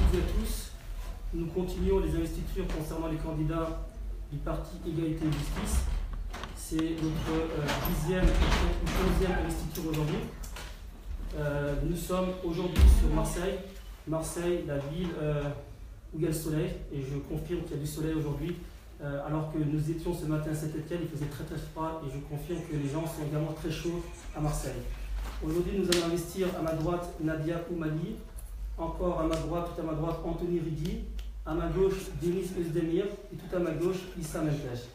toutes et à tous. Nous continuons les investitures concernant les candidats du parti Égalité et Justice. C'est notre 10e ou 11e investiture aujourd'hui. Nous sommes aujourd'hui sur Marseille. Marseille, la ville où il y a le soleil, et je confirme qu'il y a du soleil aujourd'hui. Alors que nous étions ce matin à Saint-Étienne, il faisait très très froid, et je confirme que les gens sont également très chauds à Marseille. Aujourd'hui, nous allons investir à ma droite Nadia Oumani, encore à ma droite, tout à ma droite, Anthony Ridi, à ma gauche, Denis Özdemir, et tout à ma gauche, Issa Meltej.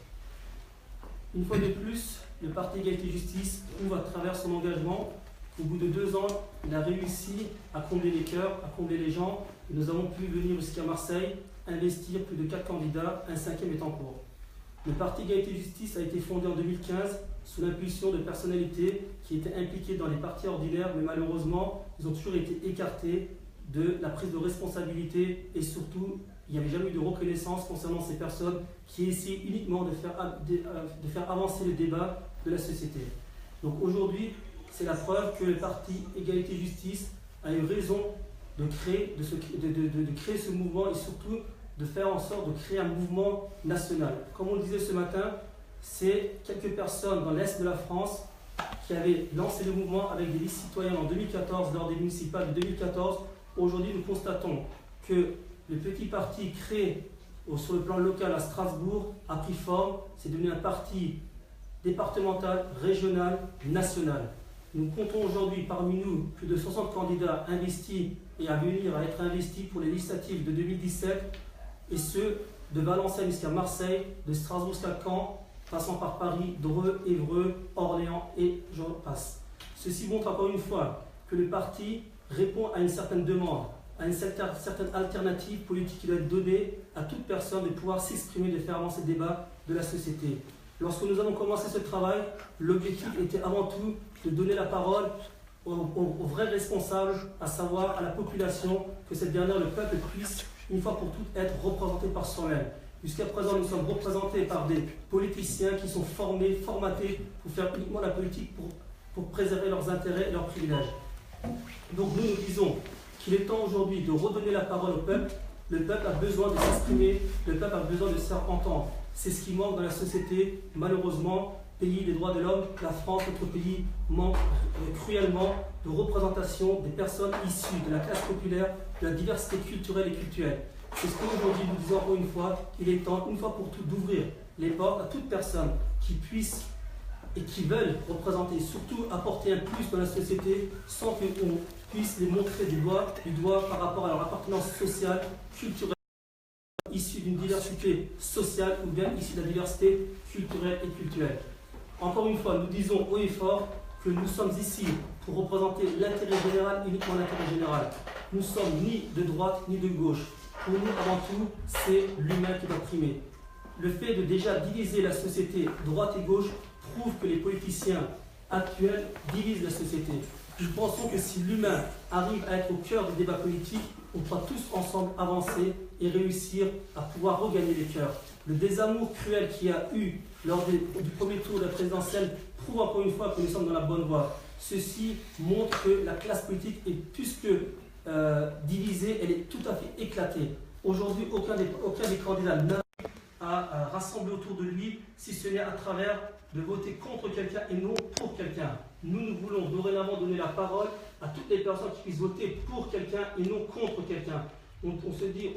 Une fois de plus, le parti Égalité et Justice prouve à travers son engagement qu'au bout de 2 ans, il a réussi à combler les cœurs, à combler les gens, et nous avons pu venir jusqu'à Marseille, investir plus de 4 candidats, un 5e est en cours. Le parti Égalité et Justice a été fondé en 2015 sous l'impulsion de personnalités qui étaient impliquées dans les partis ordinaires, mais malheureusement, ils ont toujours été écartés de la prise de responsabilité, et surtout, il n'y avait jamais eu de reconnaissance concernant ces personnes qui essaient uniquement de faire avancer le débat de la société. Donc aujourd'hui, c'est la preuve que le parti Égalité et Justice a eu raison de créer ce mouvement, et surtout de faire en sorte de créer un mouvement national. Comme on le disait ce matin, c'est quelques personnes dans l'Est de la France qui avaient lancé le mouvement avec des listes citoyennes en 2014, lors des municipales de 2014. Aujourd'hui, nous constatons que le petit parti créé sur le plan local à Strasbourg a pris forme. C'est devenu un parti départemental, régional, national. Nous comptons aujourd'hui parmi nous plus de 60 candidats investis et à venir à être investis pour les législatives de 2017, et ce, de Valenciennes jusqu'à Marseille, de Strasbourg jusqu'à Caen, passant par Paris, Dreux, Évreux, Orléans et j'en passe. Ceci montre encore une fois que le parti répond à une certaine demande, à une certaine alternative politique qui doit être donnée à toute personne de pouvoir s'exprimer, de faire avancer le débat de la société. Lorsque nous avons commencé ce travail, l'objectif était avant tout de donner la parole aux vrais responsables, à savoir à la population, que cette dernière, le peuple, puisse une fois pour toutes être représenté par soi-même. Jusqu'à présent, nous sommes représentés par des politiciens qui sont formés, formatés pour faire uniquement la politique, pour préserver leurs intérêts et leurs privilèges. Donc nous disons qu'il est temps aujourd'hui de redonner la parole au peuple. Le peuple a besoin de s'exprimer, le peuple a besoin de se faire entendre. C'est ce qui manque dans la société. Malheureusement, pays des droits de l'homme, la France, notre pays, manque cruellement de représentation des personnes issues de la classe populaire, de la diversité culturelle et culturelle. C'est ce qu'aujourd'hui nous disons encore une fois, il est temps, une fois pour toutes, d'ouvrir les portes à toute personne qui puisse et qui veulent représenter, surtout apporter un plus dans la société, sans qu'on puisse les montrer du doigt par rapport à leur appartenance sociale, culturelle, issue d'une diversité sociale ou bien issue de la diversité culturelle et culturelle. Encore une fois, nous disons haut et fort que nous sommes ici pour représenter l'intérêt général, uniquement l'intérêt général. Nous ne sommes ni de droite ni de gauche. Pour nous, avant tout, c'est l'humain qui doit primer. Le fait de déjà diviser la société droite et gauche prouve que les politiciens actuels divisent la société. Nous pensons que si l'humain arrive à être au cœur du débat politique, on pourra tous ensemble avancer et réussir à pouvoir regagner les cœurs. Le désamour cruel qu'il y a eu lors du premier tour de la présidentielle prouve encore une fois que nous sommes dans la bonne voie. Ceci montre que la classe politique est plus que divisée, elle est tout à fait éclatée. Aujourd'hui, aucun des candidats n'a à rassembler autour de lui, si ce n'est à travers de voter contre quelqu'un et non pour quelqu'un. Nous voulons dorénavant donner la parole à toutes les personnes qui puissent voter pour quelqu'un et non contre quelqu'un. On dit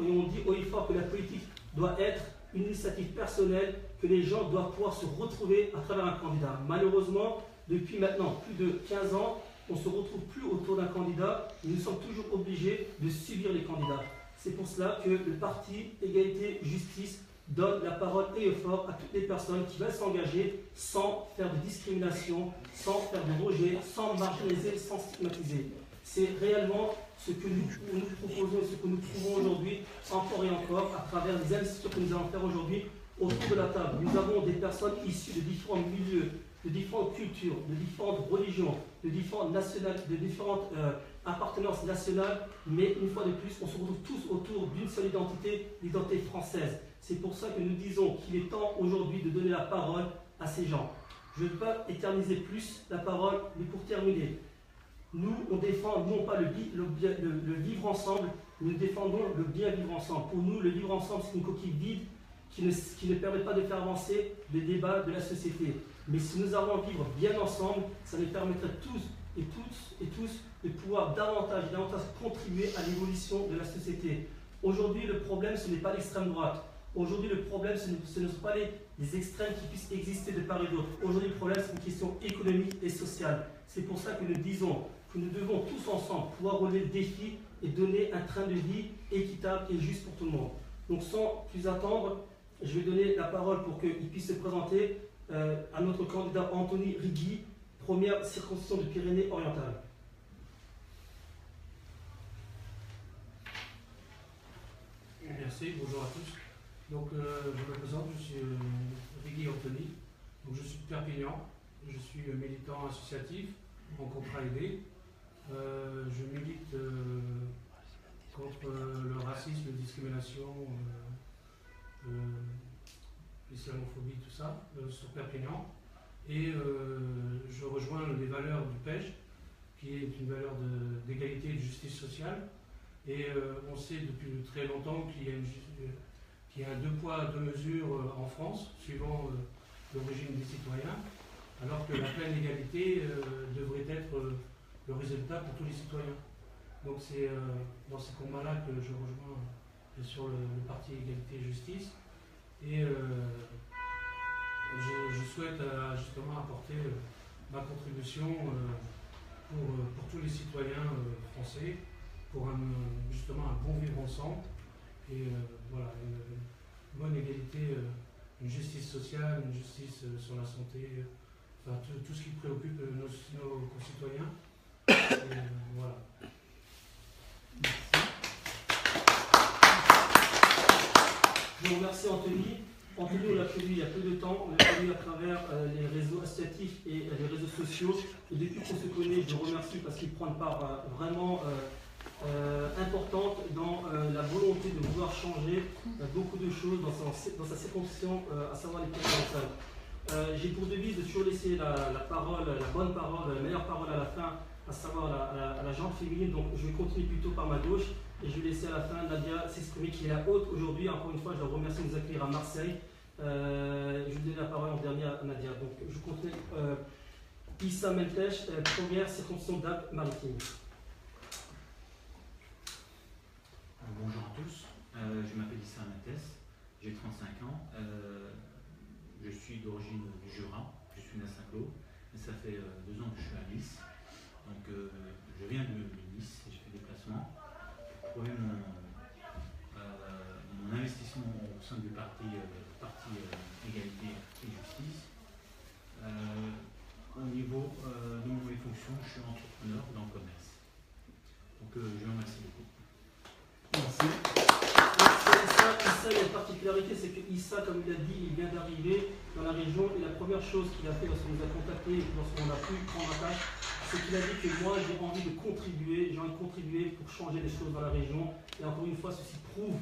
haut et fort que la politique doit être une initiative personnelle, que les gens doivent pouvoir se retrouver à travers un candidat. Malheureusement, depuis maintenant plus de 15 ans, on ne se retrouve plus autour d'un candidat, et nous sommes toujours obligés de subir les candidats. C'est pour cela que le parti Égalité Justice donne la parole et fort à toutes les personnes qui veulent s'engager sans faire de discrimination, sans faire de rejet, sans marginaliser, sans stigmatiser. C'est réellement ce que nous proposons et ce que nous trouvons aujourd'hui, encore et encore, à travers les investitures que nous allons faire aujourd'hui autour de la table. Nous avons des personnes issues de différents milieux, de différentes cultures, de différentes religions, de différentes appartenances nationales, mais une fois de plus, on se retrouve tous autour d'une seule identité, l'identité française. C'est pour ça que nous disons qu'il est temps aujourd'hui de donner la parole à ces gens. Je ne veux pas éterniser plus la parole, mais pour terminer, nous, on défend non pas le vivre ensemble, Nous défendons le bien vivre ensemble. Pour nous, le vivre ensemble, c'est une coquille vide qui ne permet pas de faire avancer les débats de la société. Mais si nous allons vivre bien ensemble, ça nous permettrait tous de pouvoir davantage contribuer à l'évolution de la société. Aujourd'hui, le problème, ce n'est pas l'extrême droite. Aujourd'hui, le problème, ce ne sont pas les extrêmes qui puissent exister de part et d'autre. Aujourd'hui, le problème, c'est une question économique et sociale. C'est pour ça que nous disons que nous devons tous ensemble pouvoir relever le défi et donner un train de vie équitable et juste pour tout le monde. Donc, sans plus attendre, je vais donner la parole pour qu'il puisse se présenter à notre candidat Anthony Rigui, première circonscription de Pyrénées-Orientales. Merci, bonjour à tous. Donc, je me présente, je suis Rigui Anthony, donc je suis de Perpignan, je suis militant associatif en contrat aidé. Je milite contre le racisme, la discrimination, l'islamophobie, tout ça, sur Perpignan. Et je rejoins les valeurs du PEJ, qui est une valeur d'égalité et de justice sociale. Et on sait depuis très longtemps qu'il y a un deux poids, deux mesures en France, suivant l'origine des citoyens, alors que la pleine égalité devrait être le résultat pour tous les citoyens. Donc c'est dans ces combats-là que je rejoins sur le parti Égalité et Justice. Et je souhaite justement apporter ma contribution pour tous les citoyens français, pour justement un bon vivre ensemble et voilà, une bonne égalité, une justice sociale, une justice sur la santé, enfin tout ce qui préoccupe nos concitoyens. Et, voilà. Je vous remercie Anthony. Anthony, on l'a connu il y a peu de temps, on l'a connu à travers les réseaux associatifs et les réseaux sociaux. Et depuis qu'on se connaît, je le remercie parce qu'il prend une part vraiment importante dans la volonté de vouloir changer beaucoup de choses dans sa circonscription, à savoir les Pyrénées-Orientales. J'ai pour devise de toujours laisser la parole, la bonne parole, la meilleure parole à la fin, à savoir à la gente féminine. Donc je vais continuer plutôt par ma gauche. Et je vais laisser à la fin Nadia s'exprimer, qui est la haute aujourd'hui. Encore une fois, je la remercie de nous accueillir à Marseille. Je vais donner la parole en dernier à Nadia. Donc, je continue. Issa Meltesh, première circonscription d'Alpes-Maritimes. Bonjour à tous. Je m'appelle Issa Meltesh. J'ai 35 ans. Je suis d'origine du Jura. Je suis né à Saint-Cloud. Mais ça fait 2 ans que je suis à Nice. Donc, je viens de Nice et je fais des déplacements. Mon investissement au sein du parti Égalité et Justice. Au niveau de mes fonctions, je suis entrepreneur dans le commerce. Donc je vous remercie beaucoup. Merci. Issa, il y a une particularité, c'est que Issa, comme il a dit, il vient d'arriver dans la région et la première chose qu'il a fait lorsqu'on nous a contactés, lorsqu'on a pu prendre la tâche, c'est qu'il a dit que moi j'ai envie de contribuer, pour changer les choses dans la région. Et encore une fois, ceci prouve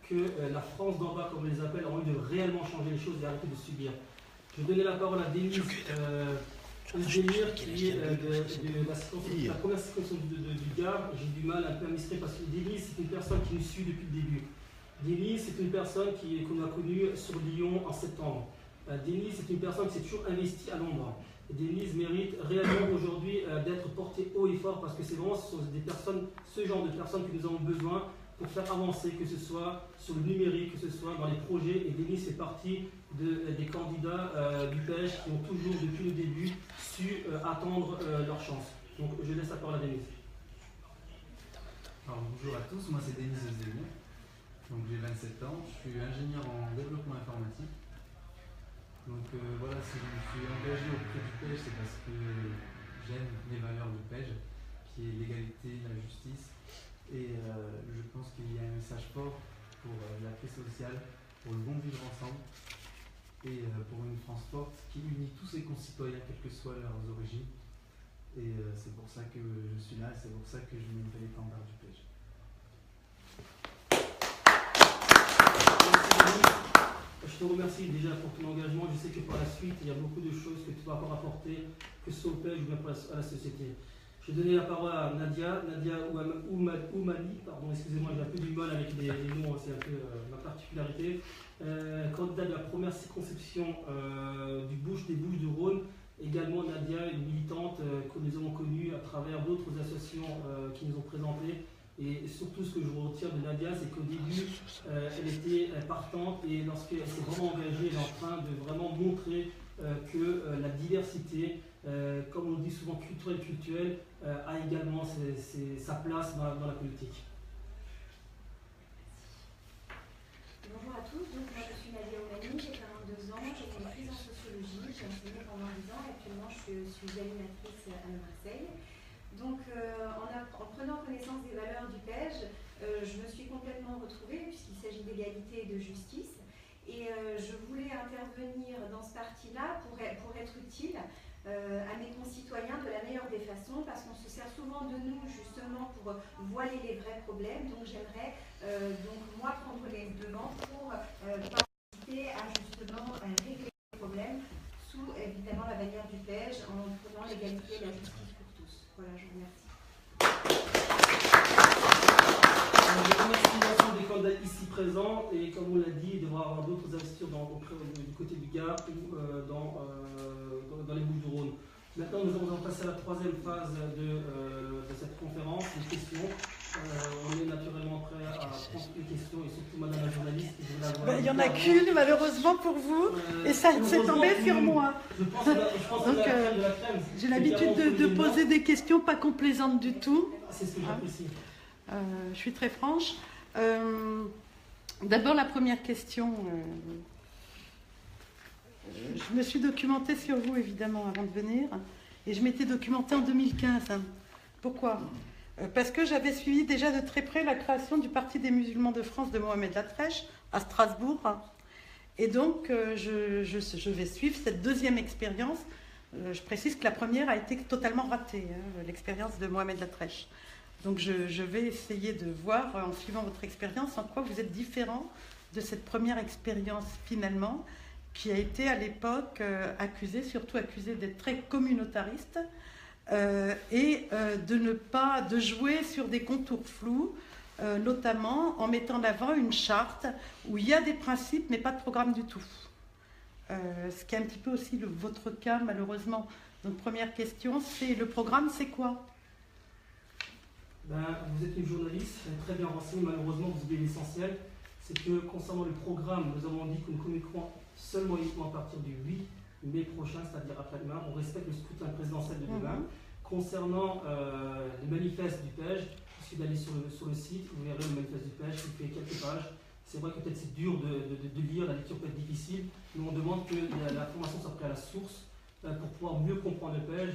que la France d'en bas, comme on les appelle, a envie de réellement changer les choses et arrêter de subir. Je vais donner la parole à Denise Ozdemir, qui est de la première circonscription du Gard. J'ai du mal un peu à m'exprimer parce que Denise, c'est une personne qui nous suit depuis le début. Denise, c'est une personne qu'on a connue sur Lyon en septembre. Denise, c'est une personne qui s'est toujours investie à l'ombre. Denise mérite réellement aujourd'hui d'être portée haut et fort parce que c'est vraiment ce genre de personnes que nous avons besoin pour faire avancer, que ce soit sur le numérique, que ce soit dans les projets. Et Denise fait partie des candidats du PEJ qui ont toujours, depuis le début, su attendre leur chance. Donc je laisse la parole à Denise. Alors, bonjour à tous, moi c'est Denise Ozdemir. Donc j'ai 27 ans, je suis ingénieur en développement informatique. Donc voilà, si je me suis engagé auprès du PEJ, c'est parce que j'aime les valeurs du PEJ, qui est l'égalité, la justice. Et je pense qu'il y a un message fort pour la paix sociale, pour le bon vivre ensemble, et pour une France forte qui unit tous ses concitoyens, quelles que soient leurs origines. Et c'est pour ça que je suis là, et c'est pour ça que je me fais l'étendard du PEJ. Je te remercie déjà pour ton engagement. Je sais que par la suite, il y a beaucoup de choses que tu vas encore apporter, que ce soit au PEJ ou bien à la société. Je Je vais donner la parole à Nadia Oumani, pardon, excusez-moi, j'ai un peu du mal avec les noms, c'est un peu ma particularité. Candidate de la première circonscription des Bouches-du-Rhône. Également Nadia, une militante que nous avons connue à travers d'autres associations qui nous ont présentées. Et surtout, ce que je retiens de Nadia, c'est qu'au début, elle était partante et lorsqu'elle s'est vraiment engagée, elle est en train de vraiment montrer que la diversité, comme on dit souvent culturelle, a également sa place dans la politique. Bonjour à tous, donc moi je suis Nadia Oumani, j'ai 42 ans, j'ai fait une maîtrise en sociologie, j'ai enseigné pendant 10 ans et actuellement je suis animatrice à Marseille. Donc en prenant connaissance des valeurs du PEJ, je me suis complètement retrouvée puisqu'il s'agit d'égalité et de justice. Et je voulais intervenir dans ce parti-là pour être utile à mes concitoyens de la meilleure des façons, parce qu'on se sert souvent de nous justement pour voiler les vrais problèmes. Donc j'aimerais donc moi prendre les devants pour participer à justement régler les problèmes sous évidemment la bannière du PEJ en prenant l'égalité et la justice pour tous. Voilà, je vous remercie. Je remercie l'ensemble des candidats ici présents et comme on l'a dit, il devra y avoir d'autres investitures du côté du Gard ou dans les Bouches-du-Rhône. Maintenant, nous allons passer à la troisième phase de cette conférence, les questions. On est naturellement prêt à prendre les questions et surtout madame la journaliste. Il n'y en a qu'une malheureusement pour vous et ça s'est tombé sur moi. Donc j'ai l'habitude de poser des questions pas complaisantes du tout. C'est ce que j'apprécie. Je suis très franche. D'abord la première question. Je me suis documentée sur vous évidemment avant de venir et je m'étais documentée en 2015. Pourquoi ? Parce que j'avais suivi déjà de très près la création du Parti des musulmans de France de Mohamed Latrèche à Strasbourg. Et donc, je vais suivre cette deuxième expérience. Je précise que la première a été totalement ratée, l'expérience de Mohamed Latrèche. Donc, je vais essayer de voir, en suivant votre expérience, en quoi vous êtes différent de cette première expérience finalement, qui a été à l'époque surtout accusée d'être très communautariste, et de jouer sur des contours flous, notamment en mettant en avant une charte où il y a des principes mais pas de programme du tout. Ce qui est un petit peu aussi votre cas malheureusement. Donc première question, c'est le programme, c'est quoi ? Vous êtes une journaliste, très bien renseignée, malheureusement vous oubliez l'essentiel. C'est que concernant le programme, nous avons dit que nous communiquerons seulement uniquement à partir du 8 mai prochain, c'est-à-dire après-demain. On respecte le scrutin présidentiel de demain. Concernant les manifestes du PEJ, il suffit d'aller sur le site, vous verrez le manifeste du PEJ qui fait quelques pages. C'est vrai que peut-être c'est dur de lire, la lecture peut être difficile, mais on demande que la formation soit prise à la source pour pouvoir mieux comprendre le PEJ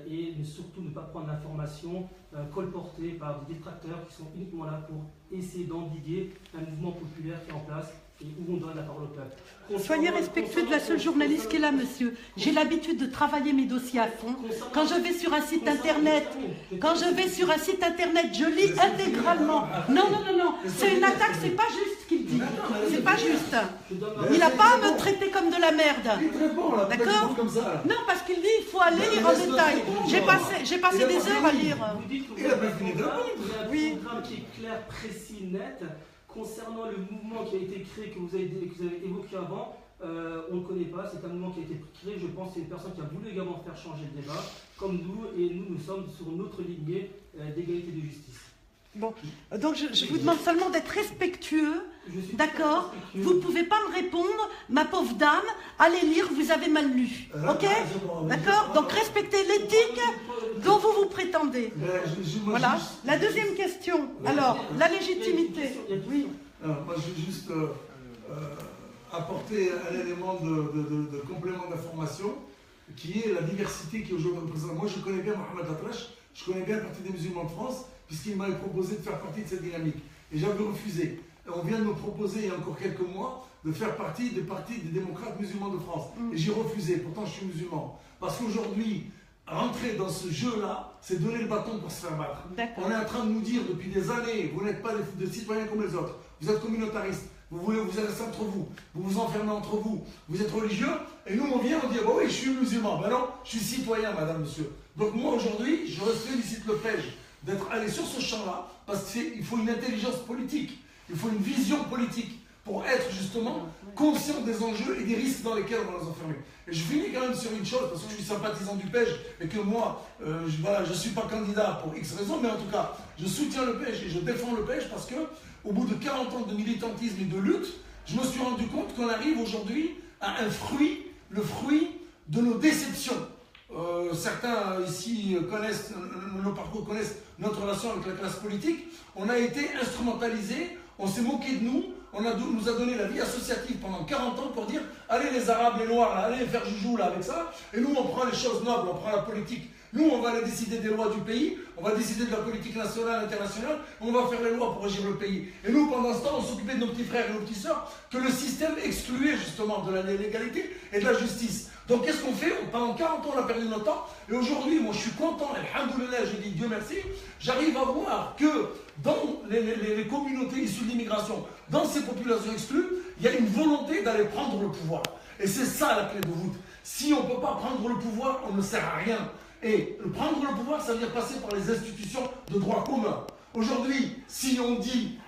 et surtout ne pas prendre l'information colportée par des détracteurs qui sont uniquement là pour essayer d'endiguer un mouvement populaire qui est en place et où on donne la parole au peuple. Soyez respectueux de la seule journaliste qui est là, monsieur. J'ai l'habitude de travailler mes dossiers à fond. Quand je vais sur un site internet, je lis intégralement. Non, c'est une attaque, c'est pas juste ce qu'il dit. C'est pas juste. Il n'a pas à me traiter comme de la merde. D'accord ? Non, parce qu'il dit il faut aller lire en détail. J'ai passé des heures à lire. Vous dites qu'il y a un programme qui est clair, précis, net. Concernant le mouvement qui a été créé, que vous avez évoqué avant, on ne le connaît pas, c'est un mouvement qui a été créé, je pense que c'est une personne qui a voulu également faire changer le débat, comme nous, et nous sommes sur notre lignée d'égalité et de justice. Bon, donc je vous demande seulement d'être respectueux, d'accord ? Vous ne pouvez pas me répondre, ma pauvre dame, allez lire, vous avez mal lu, ok ? D'accord ? Donc respectez l'éthique dont vous vous prétendez. Voilà. La deuxième question, alors, la légitimité. Oui. Alors, moi, je vais juste apporter un élément de complément d'information qui est la diversité qui est aujourd'hui présente. Moi, je connais bien Mohamed Latrèche, je connais bien le Parti des musulmans de France, puisqu'il m'avait proposé de faire partie de cette dynamique. Et j'avais refusé. Et on vient de me proposer, il y a encore quelques mois, de faire partie du Parti des démocrates musulmans de France. Et j'ai refusé, pourtant je suis musulman. Parce qu'aujourd'hui, rentrer dans ce jeu-là, c'est donner le bâton pour se faire battre. On est en train de nous dire depuis des années, vous n'êtes pas des citoyens comme les autres, vous êtes communautaristes, vous voulez vous rester entre vous, vous vous enfermez entre vous, vous êtes religieux, et nous on vient, on dit, bah oui, je suis musulman. Ben non, je suis citoyen, madame, monsieur. Donc moi aujourd'hui, je félicite le PEJ d'être allé sur ce champ-là, parce qu'il faut une intelligence politique, il faut une vision politique pour être justement conscient des enjeux et des risques dans lesquels on va nous enfermer. Et je finis quand même sur une chose, parce que je suis sympathisant du PEJ et que moi, voilà, je ne suis pas candidat pour X raisons, mais en tout cas, je soutiens le PEJ et je défends le PEJ parce que au bout de 40 ans de militantisme et de lutte, je me suis rendu compte qu'on arrive aujourd'hui à un fruit, le fruit de nos déceptions. Certains ici connaissent, nos parcours connaissent notre relation avec la classe politique. On a été instrumentalisés, on s'est moqué de nous, nous a donné la vie associative pendant 40 ans pour dire allez les Arabes, les Noirs, là, allez faire joujou là avec ça. Et nous on prend les choses nobles, on prend la politique. Nous on va aller décider des lois du pays, on va décider de la politique nationale, internationale, on va faire les lois pour régir le pays. Et nous pendant ce temps on s'occupait de nos petits frères et nos petites sœurs que le système excluait justement de la légalité et de la justice. Donc qu'est-ce qu'on fait? Pendant 40 ans on a perdu notre temps et aujourd'hui moi je suis content, alhamdoulilah, je dis Dieu merci, j'arrive à voir que dans les communautés issues de l'immigration, dans ces populations exclues, il y a une volonté d'aller prendre le pouvoir. Et c'est ça la clé de voûte. Si on ne peut pas prendre le pouvoir, on ne sert à rien. Et prendre le pouvoir, ça veut dire passer par les institutions de droit commun. Aujourd'hui, si on dit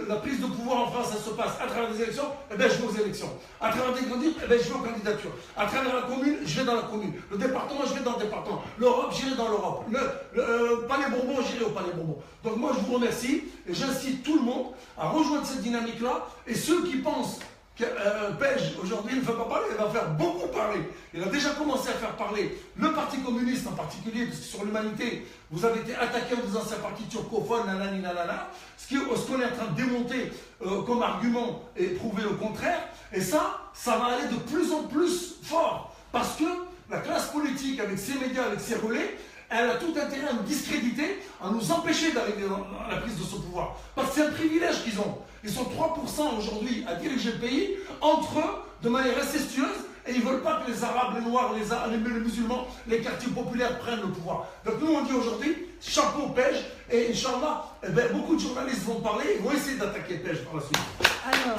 la prise de pouvoir en France, ça se passe à travers des élections, eh bien je vais aux élections. À travers des candidatures, eh bien je vais aux candidatures. À travers la commune, je vais dans la commune. Le département, je vais dans le département. L'Europe, j'irai dans l'Europe. Le palais Bourbon, j'irai au palais Bourbon. Donc moi je vous remercie et j'incite tout le monde à rejoindre cette dynamique-là. Et ceux qui pensent que PEJ aujourd'hui ne fait pas parler, il va faire beaucoup parler. Il a déjà commencé à faire parler le Parti communiste en particulier, parce que sur l'humanité, vous avez été attaqué en disant c'est un parti turcophone, nanani, nanana. Ce qu'on est en train de démonter comme argument et prouver le contraire. Et ça va aller de plus en plus fort. Parce que la classe politique, avec ses médias, avec ses relais, elle a tout intérêt à nous discréditer, à nous empêcher d'arriver à la prise de ce pouvoir. Parce que c'est un privilège qu'ils ont. Ils sont 3% aujourd'hui à diriger le pays, entre eux, de manière incestueuse, et ils ne veulent pas que les Arabes, les Noirs, les musulmans, les quartiers populaires prennent le pouvoir. Donc nous on dit aujourd'hui, chapeau au PEJ, et Inch'Allah, eh ben, beaucoup de journalistes vont parler, ils vont essayer d'attaquer le PEJ par la suite. Alors,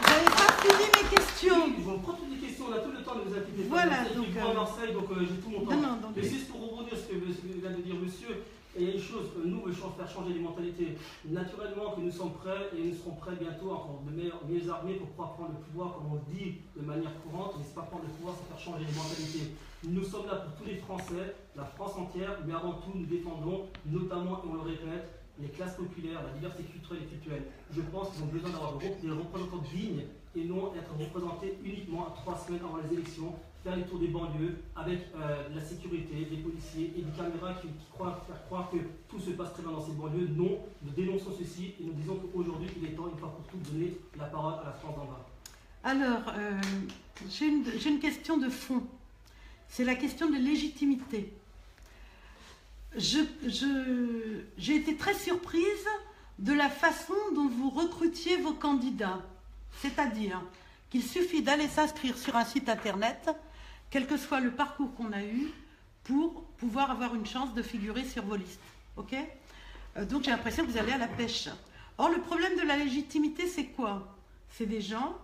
vous n'avez pas fini mes questions. Ils vont prendre toutes les questions, on a tout le temps de vous inquiéter. Voilà, je suis à Marseille, donc j'ai tout mon temps. Non, mais juste pour rebondir sur ce que vient de dire monsieur, et il y a une chose, nous, il faut faire changer les mentalités. Naturellement que nous sommes prêts, et nous serons prêts bientôt, encore mieux armés pour pouvoir prendre le pouvoir, comme on le dit de manière courante, mais c'est pas prendre le pouvoir, c'est faire changer les mentalités. Nous sommes là pour tous les Français, la France entière, mais avant tout, nous défendons, notamment, et on le répète, les classes populaires, la diversité culturelle et culturelle. Je pense qu'ils ont besoin d'avoir des représentants dignes et non être représentés uniquement à 3 semaines avant les élections, faire les tours des banlieues avec la sécurité, des policiers et des caméras qui croient faire croire que tout se passe très bien dans ces banlieues. Non, nous dénonçons ceci et nous disons qu'aujourd'hui, il est temps, une fois pour toutes, de donner la parole à la France d'en bas. Alors, j'ai une question de fond. C'est la question de légitimité. J'ai été très surprise de la façon dont vous recrutiez vos candidats. C'est-à-dire qu'il suffit d'aller s'inscrire sur un site internet, quel que soit le parcours qu'on a eu, pour pouvoir avoir une chance de figurer sur vos listes. Ok ? Donc j'ai l'impression que vous allez à la pêche. Or, le problème de la légitimité, c'est quoi? C'est des gens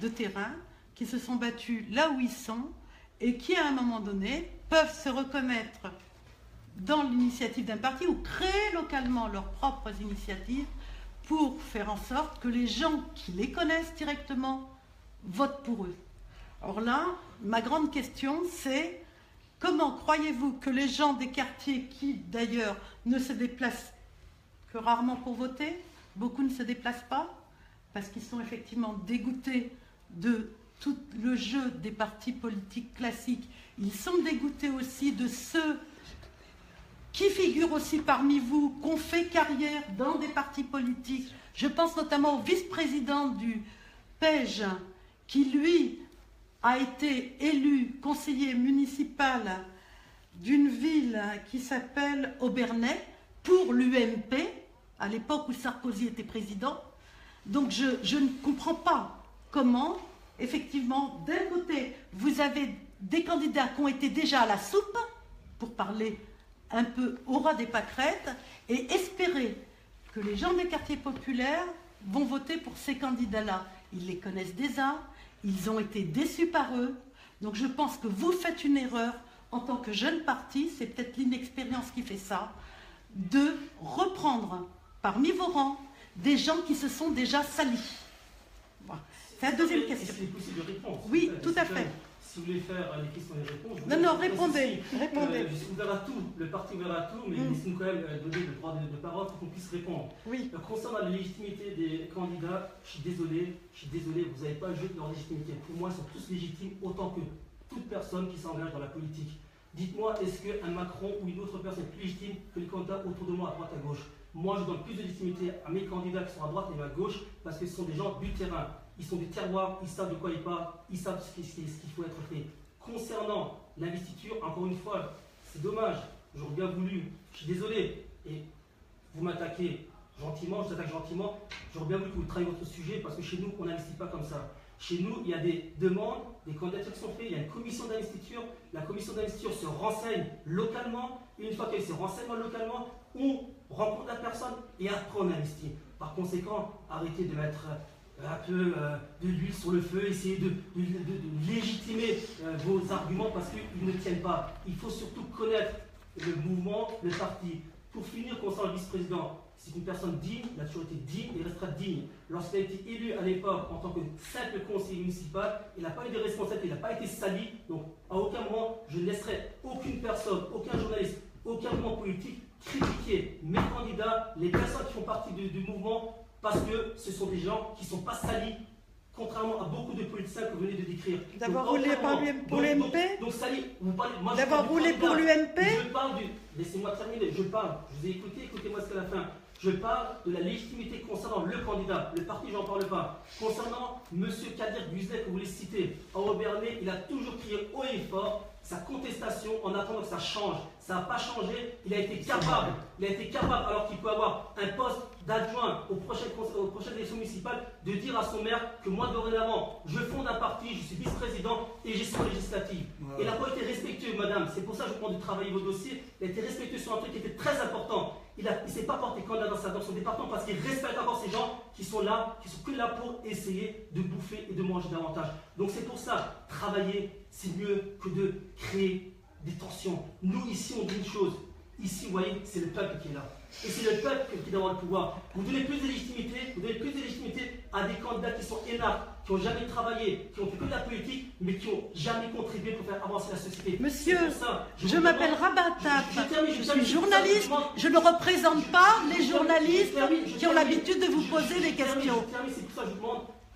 de terrain qui se sont battus là où ils sont et qui, à un moment donné, peuvent se reconnaître dans l'initiative d'un parti ou créer localement leurs propres initiatives pour faire en sorte que les gens qui les connaissent directement votent pour eux. Or là, ma grande question, c'est comment croyez-vous que les gens des quartiers qui, d'ailleurs, ne se déplacent que rarement pour voter, beaucoup ne se déplacent pas, parce qu'ils sont effectivement dégoûtés de tout le jeu des partis politiques classiques. Ils sont dégoûtés aussi de ceux qui figurent aussi parmi vous, qui ont fait carrière dans des partis politiques. Je pense notamment au vice-président du PEJ, qui lui a été élu conseiller municipal d'une ville qui s'appelle Obernai pour l'UMP, à l'époque où Sarkozy était président. Donc je ne comprends pas comment, effectivement, d'un côté, vous avez des candidats qui ont été déjà à la soupe, pour parler un peu au ras des pâquerettes, et espérer que les gens des quartiers populaires vont voter pour ces candidats-là. Ils les connaissent déjà, ils ont été déçus par eux, donc je pense que vous faites une erreur en tant que jeune parti, c'est peut-être l'inexpérience qui fait ça, de reprendre parmi vos rangs des gens qui se sont déjà salis. Voilà. C'est la deuxième question. C'est possible de répondre. Oui, tout à fait. Si vous voulez faire les questions et les réponses... Non, répondez. Je suis ouvert à tout, le parti ouvert à tout, mais laissez-nous quand même donner le droit de parole pour qu'on puisse répondre. Oui. Concernant la légitimité des candidats, je suis désolé, vous n'avez pas le jeu de leur légitimité. Pour moi, ils sont tous légitimes autant que toute personne qui s'engage dans la politique. Dites-moi, est-ce qu'un Macron ou une autre personne est plus légitime que les candidats autour de moi, à droite, à gauche? Moi, je donne plus de légitimité à mes candidats qui sont à droite et à gauche parce que ce sont des gens du terrain. Ils sont du terroir, ils savent de quoi ils parlent, ils savent ce qu'il faut être fait. Concernant l'investiture, encore une fois, c'est dommage, j'aurais bien voulu, je suis désolé, et vous m'attaquez gentiment, je vous attaque gentiment, j'aurais bien voulu que vous travailliez votre sujet parce que chez nous, on n'investit pas comme ça. Chez nous, il y a des demandes, des candidatures qui sont faites, il y a une commission d'investiture, la commission d'investiture se renseigne localement, et une fois qu'elle se renseigne localement, on rencontre la personne et après on investit. Par conséquent, arrêtez de mettre un peu de l'huile sur le feu, essayez de légitimer vos arguments parce qu'ils ne tiennent pas. Il faut surtout connaître le mouvement, le parti. Pour finir, concernant le vice-président, c'est une personne digne, il a toujours été digne et restera digne. Lorsqu'il a été élu à l'époque en tant que simple conseiller municipal, il n'a pas eu de responsabilité, il n'a pas été sali. Donc à aucun moment, je ne laisserai aucune personne, aucun journaliste, aucun mouvement politique critiquer mes candidats, les personnes qui font partie du mouvement, parce que ce sont des gens qui ne sont pas salis, contrairement à beaucoup de politiciens que vous venez de décrire. D'avoir roulé pour l'UMP. Donc sali, vous parlez... D'avoir roulé pour l'UMP. Je parle du... Laissez-moi terminer, je parle. Je vous ai écouté, écoutez-moi jusqu'à la fin. Je parle de la légitimité concernant le candidat. Le parti, j'en parle pas. Concernant M. Kadir Guzlet, que vous voulez citer, à Aubernais, il a toujours crié haut et fort sa contestation en attendant que ça change. Ça n'a pas changé. Il a été capable, alors qu'il peut avoir un poste d'adjoint aux prochaines élections municipales, de dire à son maire que moi, dorénavant, je fonde un parti, je suis vice-président et j'ai son législative. Ouais. Il n'a pas été respectueux, madame. C'est pour ça que je vous demande de travailler vos dossiers. Il a été respectueux sur un truc qui était très important. Il ne s'est pas porté candidat dans son département parce qu'il respecte encore ces gens qui sont là, qui sont que là pour essayer de bouffer et de manger davantage. Donc c'est pour ça, travailler, c'est mieux que de créer des tensions. Nous, ici, on dit une chose. Ici, vous voyez, c'est le peuple qui est là. Et c'est le peuple qui doit avoir le pouvoir. Vous donnez plus de légitimité, à des candidats qui sont énarques, qui n'ont jamais travaillé, qui ont fait que de la politique, mais qui n'ont jamais contribué pour faire avancer la société. Monsieur, je m'appelle Rabatap, je suis journaliste, je ne représente pas les journalistes qui ont l'habitude de vous poser des questions.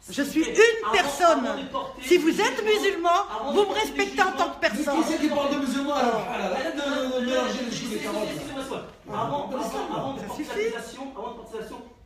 Je suis une personne. Si vous êtes musulman, vous me respectez en tant que personne. Qui c'est qui parle de musulmans alors? Arrête de mélanger les choses et les carottes. Avant de participation,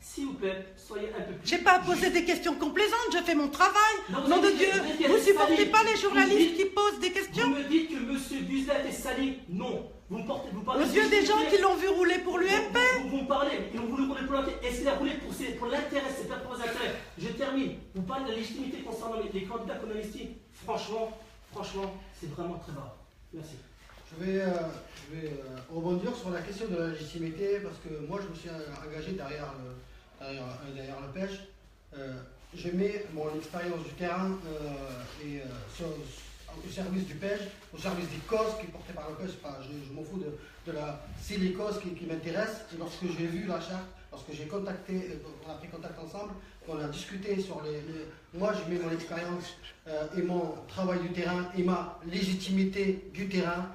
s'il vous plaît, soyez un peu plus... Je n'ai pas à poser des questions complaisantes, je fais mon travail. Nom de Dieu, vous ne supportez pas les journalistes qui posent des questions? Vous me dites que M. Guzlet est sali? Non. Vous parlez aux yeux des gens qui l'ont vu rouler pour l'UMP. Vous me parlez, ils ont voulu rouler pour l'UMP. Est-ce qu'il a roulé pour l'intérêt, c'est pas pour les intérêts? Je termine. Vous parlez de la légitimité concernant les candidats qu'on investit. Franchement, c'est vraiment très bas. Merci. Je vais rebondir sur la question de la légitimité parce que moi je me suis engagé derrière le pêche. Je mets mon expérience du terrain au service du pêche, au service des causes qui sont portées par le pêche. Je m'en fous c'est les causes qui m'intéressent. Et lorsque j'ai vu la charte, lorsque j'ai contacté, on a pris contact ensemble, on a discuté sur moi je mets mon expérience et mon travail du terrain et ma légitimité du terrain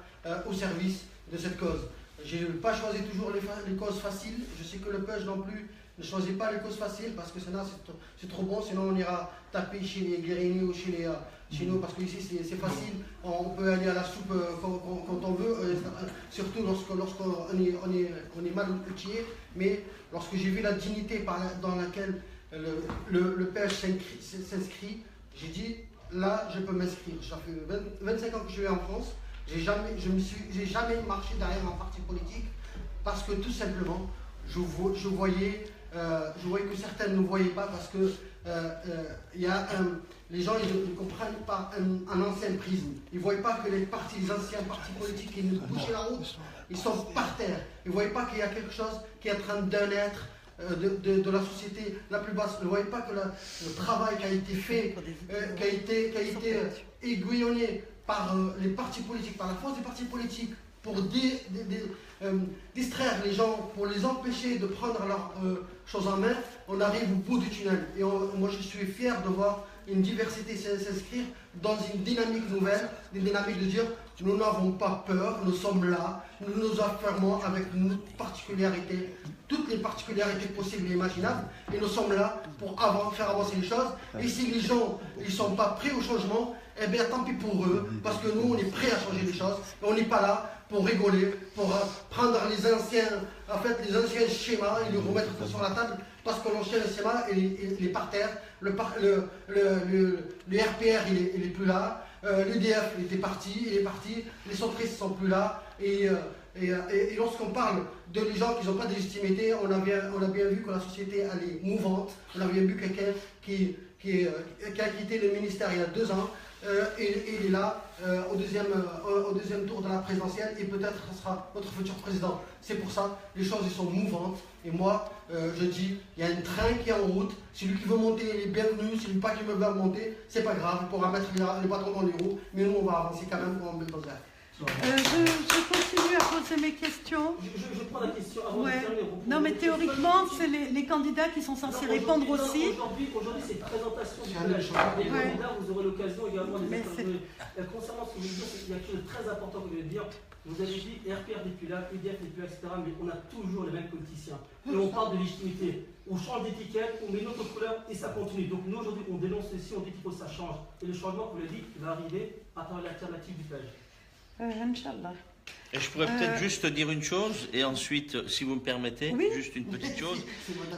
au service de cette cause. Je n'ai pas choisi toujours les causes faciles. Je sais que le pêche non plus ne choisit pas les causes faciles parce que sinon c'est trop bon. Sinon on ira taper chez les Guérini ou chez nous parce qu'ici c'est facile. On peut aller à la soupe quand on veut, surtout lorsqu'on est mal outillé. Mais lorsque j'ai vu la dignité dans laquelle le pêche s'inscrit, j'ai dit là je peux m'inscrire. Ça fait 25 ans que je suis en France. J'ai jamais marché derrière un parti politique parce que tout simplement je voyais que certains ne voyaient pas parce que les gens ils ne comprennent pas un ancien prisme. Ils ne voient pas que les anciens partis politiques qui nous bouchaient la route, ils sont par terre. Ils ne voient pas qu'il y a quelque chose qui est en train de naître de la société la plus basse ne voient pas que le travail qui a été fait, qui a été aiguillonné par les partis politiques, par la force des partis politiques, pour distraire les gens, pour les empêcher de prendre leurs choses en main, on arrive au bout du tunnel. Et moi je suis fier de voir une diversité s'inscrire dans une dynamique nouvelle, une dynamique de dire nous n'avons pas peur, nous sommes là, nous nous affirmons avec nos particularités, toutes les particularités possibles et imaginables, et nous sommes là pour faire avancer les choses. Et si les gens ne sont pas prêts au changement, eh bien tant pis pour eux, parce que nous on est prêts à changer les choses, et on n'est pas là pour rigoler, pour prendre les anciens schémas et les remettre sur la table, parce que l'ancien schéma il est par terre, le RPR il est plus là, l'EDF il est parti, les centristes ne sont plus là, et lorsqu'on parle de les gens qui n'ont pas de légitimité, on a bien vu que la société elle est mouvante, on a bien vu quelqu'un qui a quitté le ministère il y a 2 ans, et il est là au deuxième tour de la présidentielle, et peut-être ce sera notre futur président. C'est pour ça, les choses sont mouvantes, et moi je dis, il y a un train qui est en route, celui qui veut monter il est bienvenu, celui pas qui veut monter, c'est pas grave, il pourra mettre les bâtons dans les roues, mais nous on va avancer quand même pour en bulldozer. Je continue à poser mes questions. Je prends la question avant de terminer. Non, mais théoriquement, c'est les candidats qui sont censés répondre aussi. Aujourd'hui, c'est une présentation du collège. Les candidats, vous aurez l'occasion également de les interviewer. Concernant ce que vous dites, il y a quelque chose de très important que vous voulez dire. Vous avez dit RPR n'est plus là, EDF n'est plus là, etc. Mais on a toujours les mêmes politiciens. Et on parle de légitimité. On change d'étiquette, on met une autre couleur et ça continue. Donc nous, aujourd'hui, on dénonce ceci, on dit qu'il faut que ça change. Et le changement, vous l'avez dit, va arriver à travers l'alternative du PEJ. Inch'Allah. Et je pourrais peut-être juste dire une chose, et ensuite, si vous me permettez, juste une petite chose,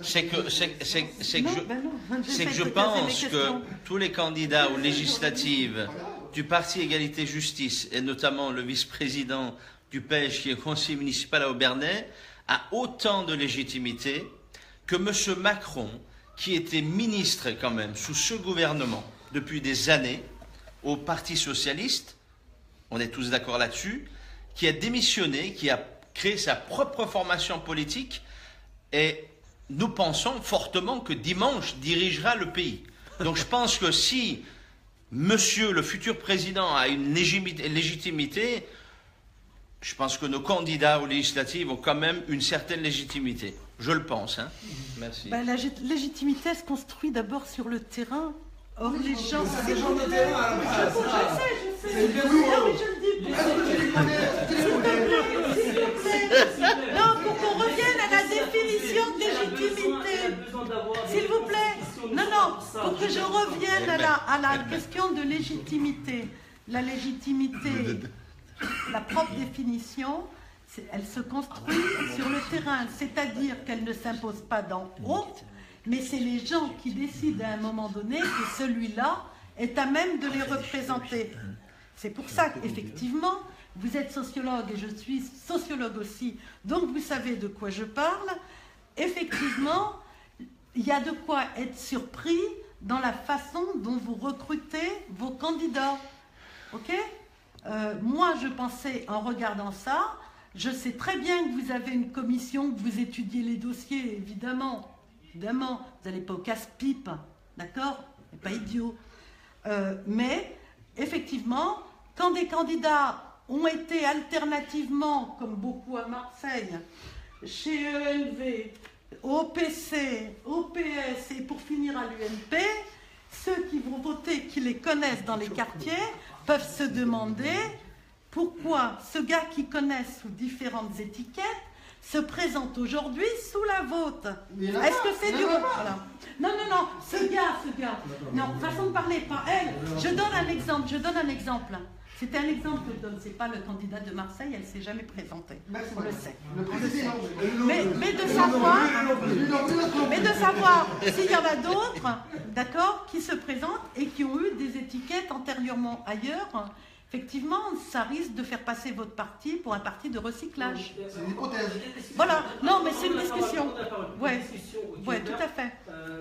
c'est que je pense que tous les candidats aux législatives du Parti Égalité Justice, et notamment le vice-président du PEJ, qui est conseiller municipal à Obernai, a autant de légitimité que M. Macron, qui était ministre quand même sous ce gouvernement depuis des années au Parti Socialiste, on est tous d'accord là-dessus, qui a démissionné, qui a créé sa propre formation politique, et nous pensons fortement que dimanche dirigera le pays. Donc je pense que si monsieur le futur président a une légitimité, je pense que nos candidats aux législatives ont quand même une certaine légitimité. Je le pense. Hein. Merci. La légitimité se construit d'abord sur le terrain. Or, les gens... C'est des gens de terrain à la base. Je sais. Mais je le dis. Non, pour qu'on revienne à la définition de légitimité. S'il vous plaît. Non, pour que je revienne à la question de légitimité. La légitimité, la propre définition, elle se construit sur le terrain. C'est-à-dire qu'elle ne s'impose pas d'en haut, mais c'est les gens qui décident à un moment donné que celui-là est à même de les représenter. C'est pour ça qu'effectivement, vous êtes sociologue et je suis sociologue aussi, donc vous savez de quoi je parle. Effectivement, il y a de quoi être surpris dans la façon dont vous recrutez vos candidats. Ok ? Moi, je pensais, en regardant ça, je sais très bien que vous avez une commission, que vous étudiez les dossiers, évidemment. Évidemment, vous n'allez pas au casse-pipe, d'accord? C'est pas idiot. Mais, effectivement, quand des candidats ont été alternativement, comme beaucoup à Marseille, chez ELV, au PC, au PS et pour finir à l'UMP, ceux qui vont voter, qui les connaissent dans les quartiers, peuvent se demander pourquoi ce gars qui connaît sous différentes étiquettes se présente aujourd'hui sous la vôtre. Est-ce que c'est du... Voilà. Non, ce gars. Non, façon de parler, pas elle. Je donne un exemple. C'était un exemple que je donne. C'est pas le candidat de Marseille, elle ne s'est jamais présentée. On le sait. Mais de savoir s'il y en a d'autres, d'accord, qui se présentent et qui ont eu des étiquettes antérieurement ailleurs effectivement, ça risque de faire passer votre parti pour un parti de recyclage. C'est une hypothèse. Voilà, non, mais c'est une discussion. Ouais, Ouais, tout à fait.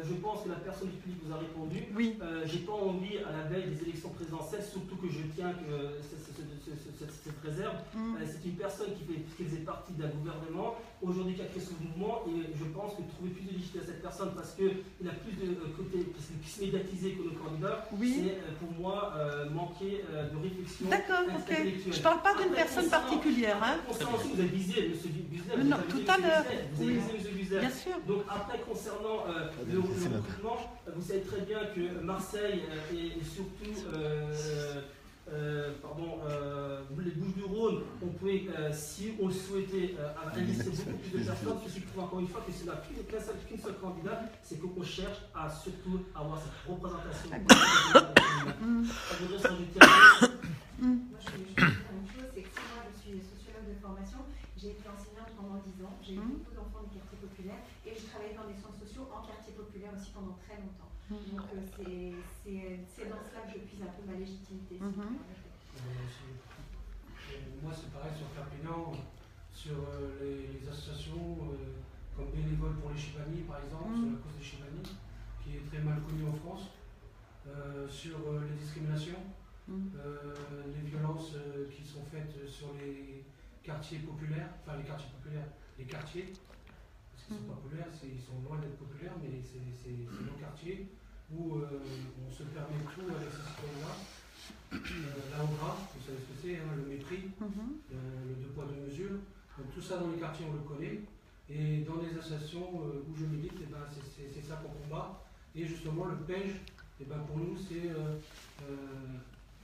je pense que la personne du public vous a répondu. Oui. J'ai pas envie, à la veille des élections présidentielles, surtout que je tiens que cette réserve, c'est une personne qui faisait partie d'un gouvernement, aujourd'hui qui a créé ce mouvement, et je pense que trouver plus de légitimité à cette personne parce qu'il a plus de côté, parce qu'il est plus médiatisé que nos candidats, c'est pour moi manquer de réflexion. D'accord, ok. Je ne parle pas d'une personne particulière. Hein. Vous avez visé M. Buzel. Non, tout à l'heure. Vous avez visé M. Buzel. Bien sûr. Donc après, concernant le recrutement, vous savez très bien que Marseille et surtout les Bouches-du-Rhône, on pouvait, si on le souhaitait, investir beaucoup plus de personnes. Ce qui prouve encore une fois que c'est qu'une seule candidat, c'est qu'on cherche à surtout avoir cette représentation. Ça voudrait s'ajouter à Moi, je vais juste dire une chose, c'est que moi, je suis sociologue de formation, j'ai été enseignante pendant 10 ans, j'ai eu beaucoup d'enfants des quartiers populaires et j'ai travaillé dans les centres sociaux en quartier populaire aussi pendant très longtemps. Donc c'est dans cela que je puise un peu ma légitimité. Moi, c'est pareil sur Perpignan, sur les associations comme Bénévoles pour les Chibani, par exemple, sur la cause des Chibani, qui est très mal connue en France, sur les discriminations. Les violences qui sont faites sur les quartiers populaires, enfin les quartiers populaires, les quartiers, parce qu'ils sont pas populaires, ils sont loin d'être populaires, mais c'est nos quartiers où on se permet tout avec ces citoyens-là. La honra, vous savez ce que c'est, hein, le mépris, le deux poids deux mesures. Donc tout ça dans les quartiers on le connaît, et dans les associations où je milite, c'est ça qu'on combat. Et justement le PEJ, pour nous c'est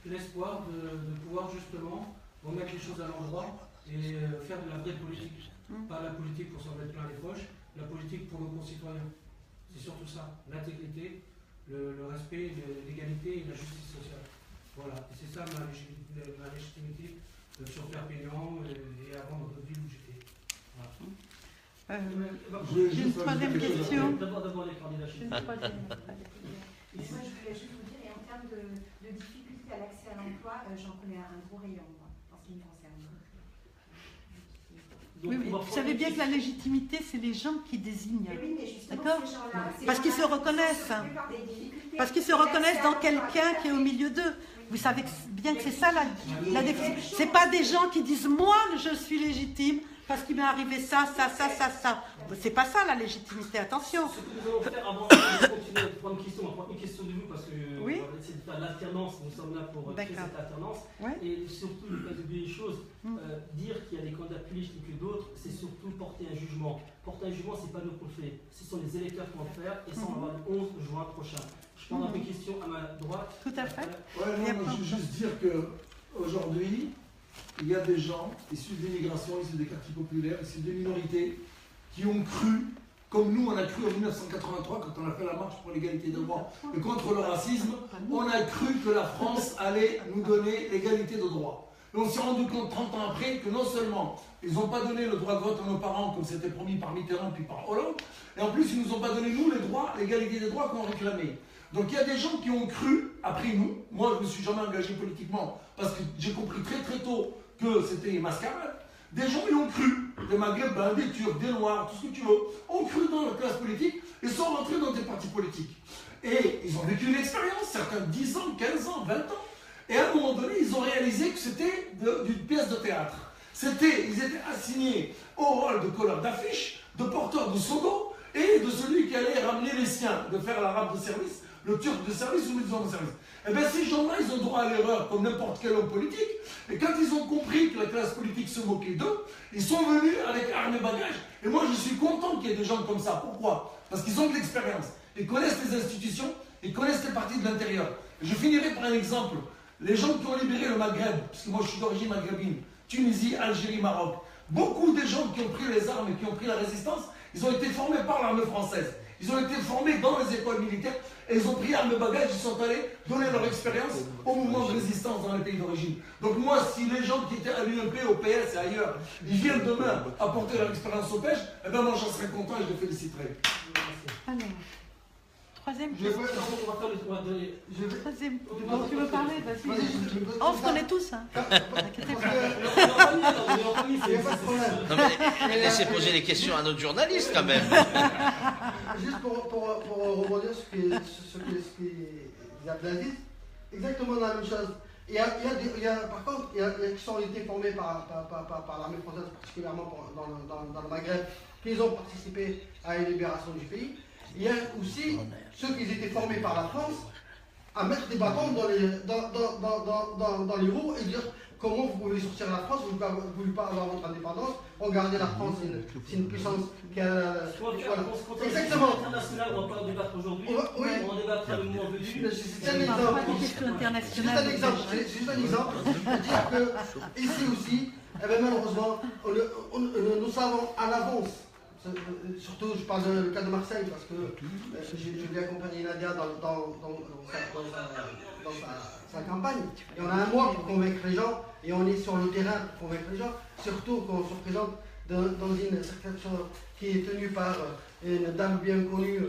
l'espoir de pouvoir justement remettre les choses à l'endroit et faire de la vraie politique. Pas la politique pour s'en mettre plein les poches, la politique pour nos concitoyens. C'est surtout ça, l'intégrité, le respect, l'égalité et la justice sociale. Voilà, et c'est ça ma légitimité sur Perpignan et avant dans d'autres villes où j'étais. Voilà. J'ai une troisième question. D'abord les candidats. Moi, je voulais juste vous dire, et en termes de difficulté à l'accès à l'emploi, j'en connais un gros rayon, moi, en ce qui me concerne. Oui, mais vous savez bien que la légitimité, c'est les gens qui désignent. Oui, mais justement, d'accord ? ces gens-là, parce qu'ils se reconnaissent. Parce qu'ils se reconnaissent dans quelqu'un qui est au milieu d'eux. Vous savez bien que c'est ça la définition. C'est pas des gens qui disent moi je suis légitime parce qu'il m'est arrivé ça. C'est pas ça la légitimité, attention. Ce que nous allons faire avant de continuer à prendre une question de vous parce que c'est de faire l'alternance, nous sommes là pour créer cette alternance. Et surtout, ne pas oublier une chose, dire qu'il y a des candidats plus légitimes que d'autres, c'est surtout porter un jugement. Porter un jugement, c'est pas nous qu'on le fait, ce sont les électeurs qui vont le faire et ça on va le 11 juin prochain. Je prends une question à ma droite. Tout à fait. Moi, je veux juste dire qu'aujourd'hui, il y a des gens issus de l'immigration, issus des quartiers populaires, issus des minorités, qui ont cru, comme nous on a cru en 1983 quand on a fait la marche pour l'égalité de droits et contre le racisme, on a cru que la France allait nous donner l'égalité de droits. Et on s'est rendu compte 30 ans après que non seulement ils n'ont pas donné le droit de vote à nos parents comme c'était promis par Mitterrand puis par Hollande, et en plus ils ne nous ont pas donné nous les droits, l'égalité des droits qu'on réclamait. Donc il y a des gens qui ont cru, après nous, moi je ne me suis jamais engagé politiquement parce que j'ai compris très très tôt que c'était une mascarade. Des gens y ont cru, des Maghrébins, des Turcs, des Noirs, tout ce que tu veux, ont cru dans la classe politique et sont rentrés dans des partis politiques. Et ils ont vécu une expérience, certains 10 ans, 15 ans, 20 ans. Et à un moment donné, ils ont réalisé que c'était d'une pièce de théâtre. Ils étaient assignés au rôle de colleur d'affiches, de porteur de sogo et de celui qui allait ramener les siens, de faire l'arabe de service, le turc de service ou le musulman de service. Eh bien ces gens-là, ils ont droit à l'erreur comme n'importe quel homme politique. Et quand ils ont compris que la classe politique se moquait d'eux, ils sont venus avec armes et bagages. Et moi, je suis content qu'il y ait des gens comme ça. Pourquoi ? Parce qu'ils ont de l'expérience. Ils connaissent les institutions, ils connaissent les partis de l'intérieur. Je finirai par un exemple. Les gens qui ont libéré le Maghreb, parce que moi je suis d'origine maghrébine, Tunisie, Algérie, Maroc, beaucoup des gens qui ont pris les armes et qui ont pris la résistance, ils ont été formés par l'armée française. Ils ont été formés dans les écoles militaires et ils ont pris armes et bagages, ils sont allés donner leur expérience au mouvement de résistance dans les pays d'origine. Donc moi, si les gens qui étaient à l'UMP, au PS et ailleurs, ils viennent demain apporter leur expérience au PEJ, eh bien moi j'en serais content et je les féliciterai. Alors, Troisième Je vais question. faire- On va faire le droit de... Troisième. Bon, tu veux parler? Vas-y. Vas-y, On se connaît tous, hein. T'inquiète pas. Il n'y a pas de problème. Non, mais laissez poser les questions à notre journaliste quand même. Juste pour rebondir sur ce qu'il a dit, exactement la même chose. Par contre, il y a qui ont été formés par l'armée française, particulièrement dans le Maghreb, qui ont participé à la libération du pays. Il y a aussi ceux qui étaient formés par la France à mettre des bâtons dans les roues et dire comment vous pouvez sortir la France, vous ne pouvez pas avoir votre indépendance. Regardez, la France, c'est une puissance qui a... Voilà. Exactement. International, on va pas en débattre aujourd'hui. Oui. On en débattra le moment venu. C'est un On exemple. parle pas des questions internationales. Juste un exemple. C'est-à-dire que ici aussi, eh bien, malheureusement, nous savons à l'avance. Surtout, je parle du cas de Marseille parce que je vais accompagner Nadia dans sa campagne. Et on a un mois pour convaincre les gens et on est sur le terrain pour convaincre les gens. Surtout quand on se présente dans une circonscription qui est tenue par une dame bien connue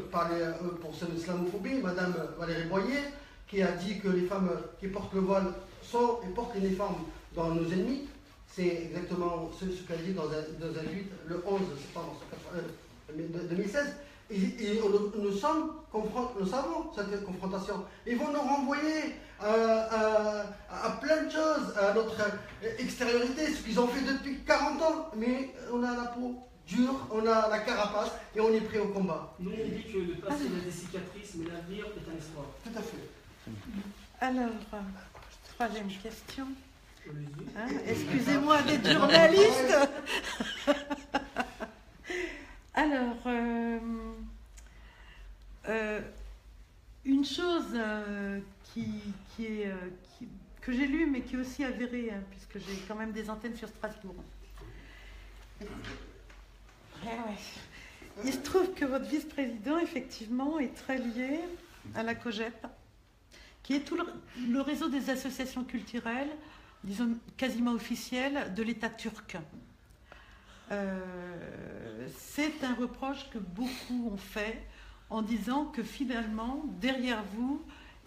pour son islamophobie, Madame Valérie Boyer, qui a dit que les femmes qui portent le voile sont et portent l'uniforme dans nos ennemis. C'est exactement ce qu'elle dit dans un tweet le 11 septembre 2016. Et nous savons cette confrontation. Ils vont nous renvoyer à plein de choses, à notre extériorité, ce qu'ils ont fait depuis 40 ans. Mais on a la peau dure, on a la carapace et on est prêt au combat. Nous, on dit que le passé a des cicatrices, mais l'avenir est un espoir. Tout à fait. Alors, troisième question. Allez-y. Hein, excusez-moi d'être journaliste. Alors, une chose que j'ai lue, mais qui est aussi avérée, hein, puisque j'ai quand même des antennes sur Strasbourg. Il se trouve que votre vice-président, effectivement, est très lié à la COGEP, qui est tout le réseau des associations culturelles, disons quasiment officielles, de l'État turc. C'est un reproche que beaucoup ont fait en disant que finalement, derrière vous,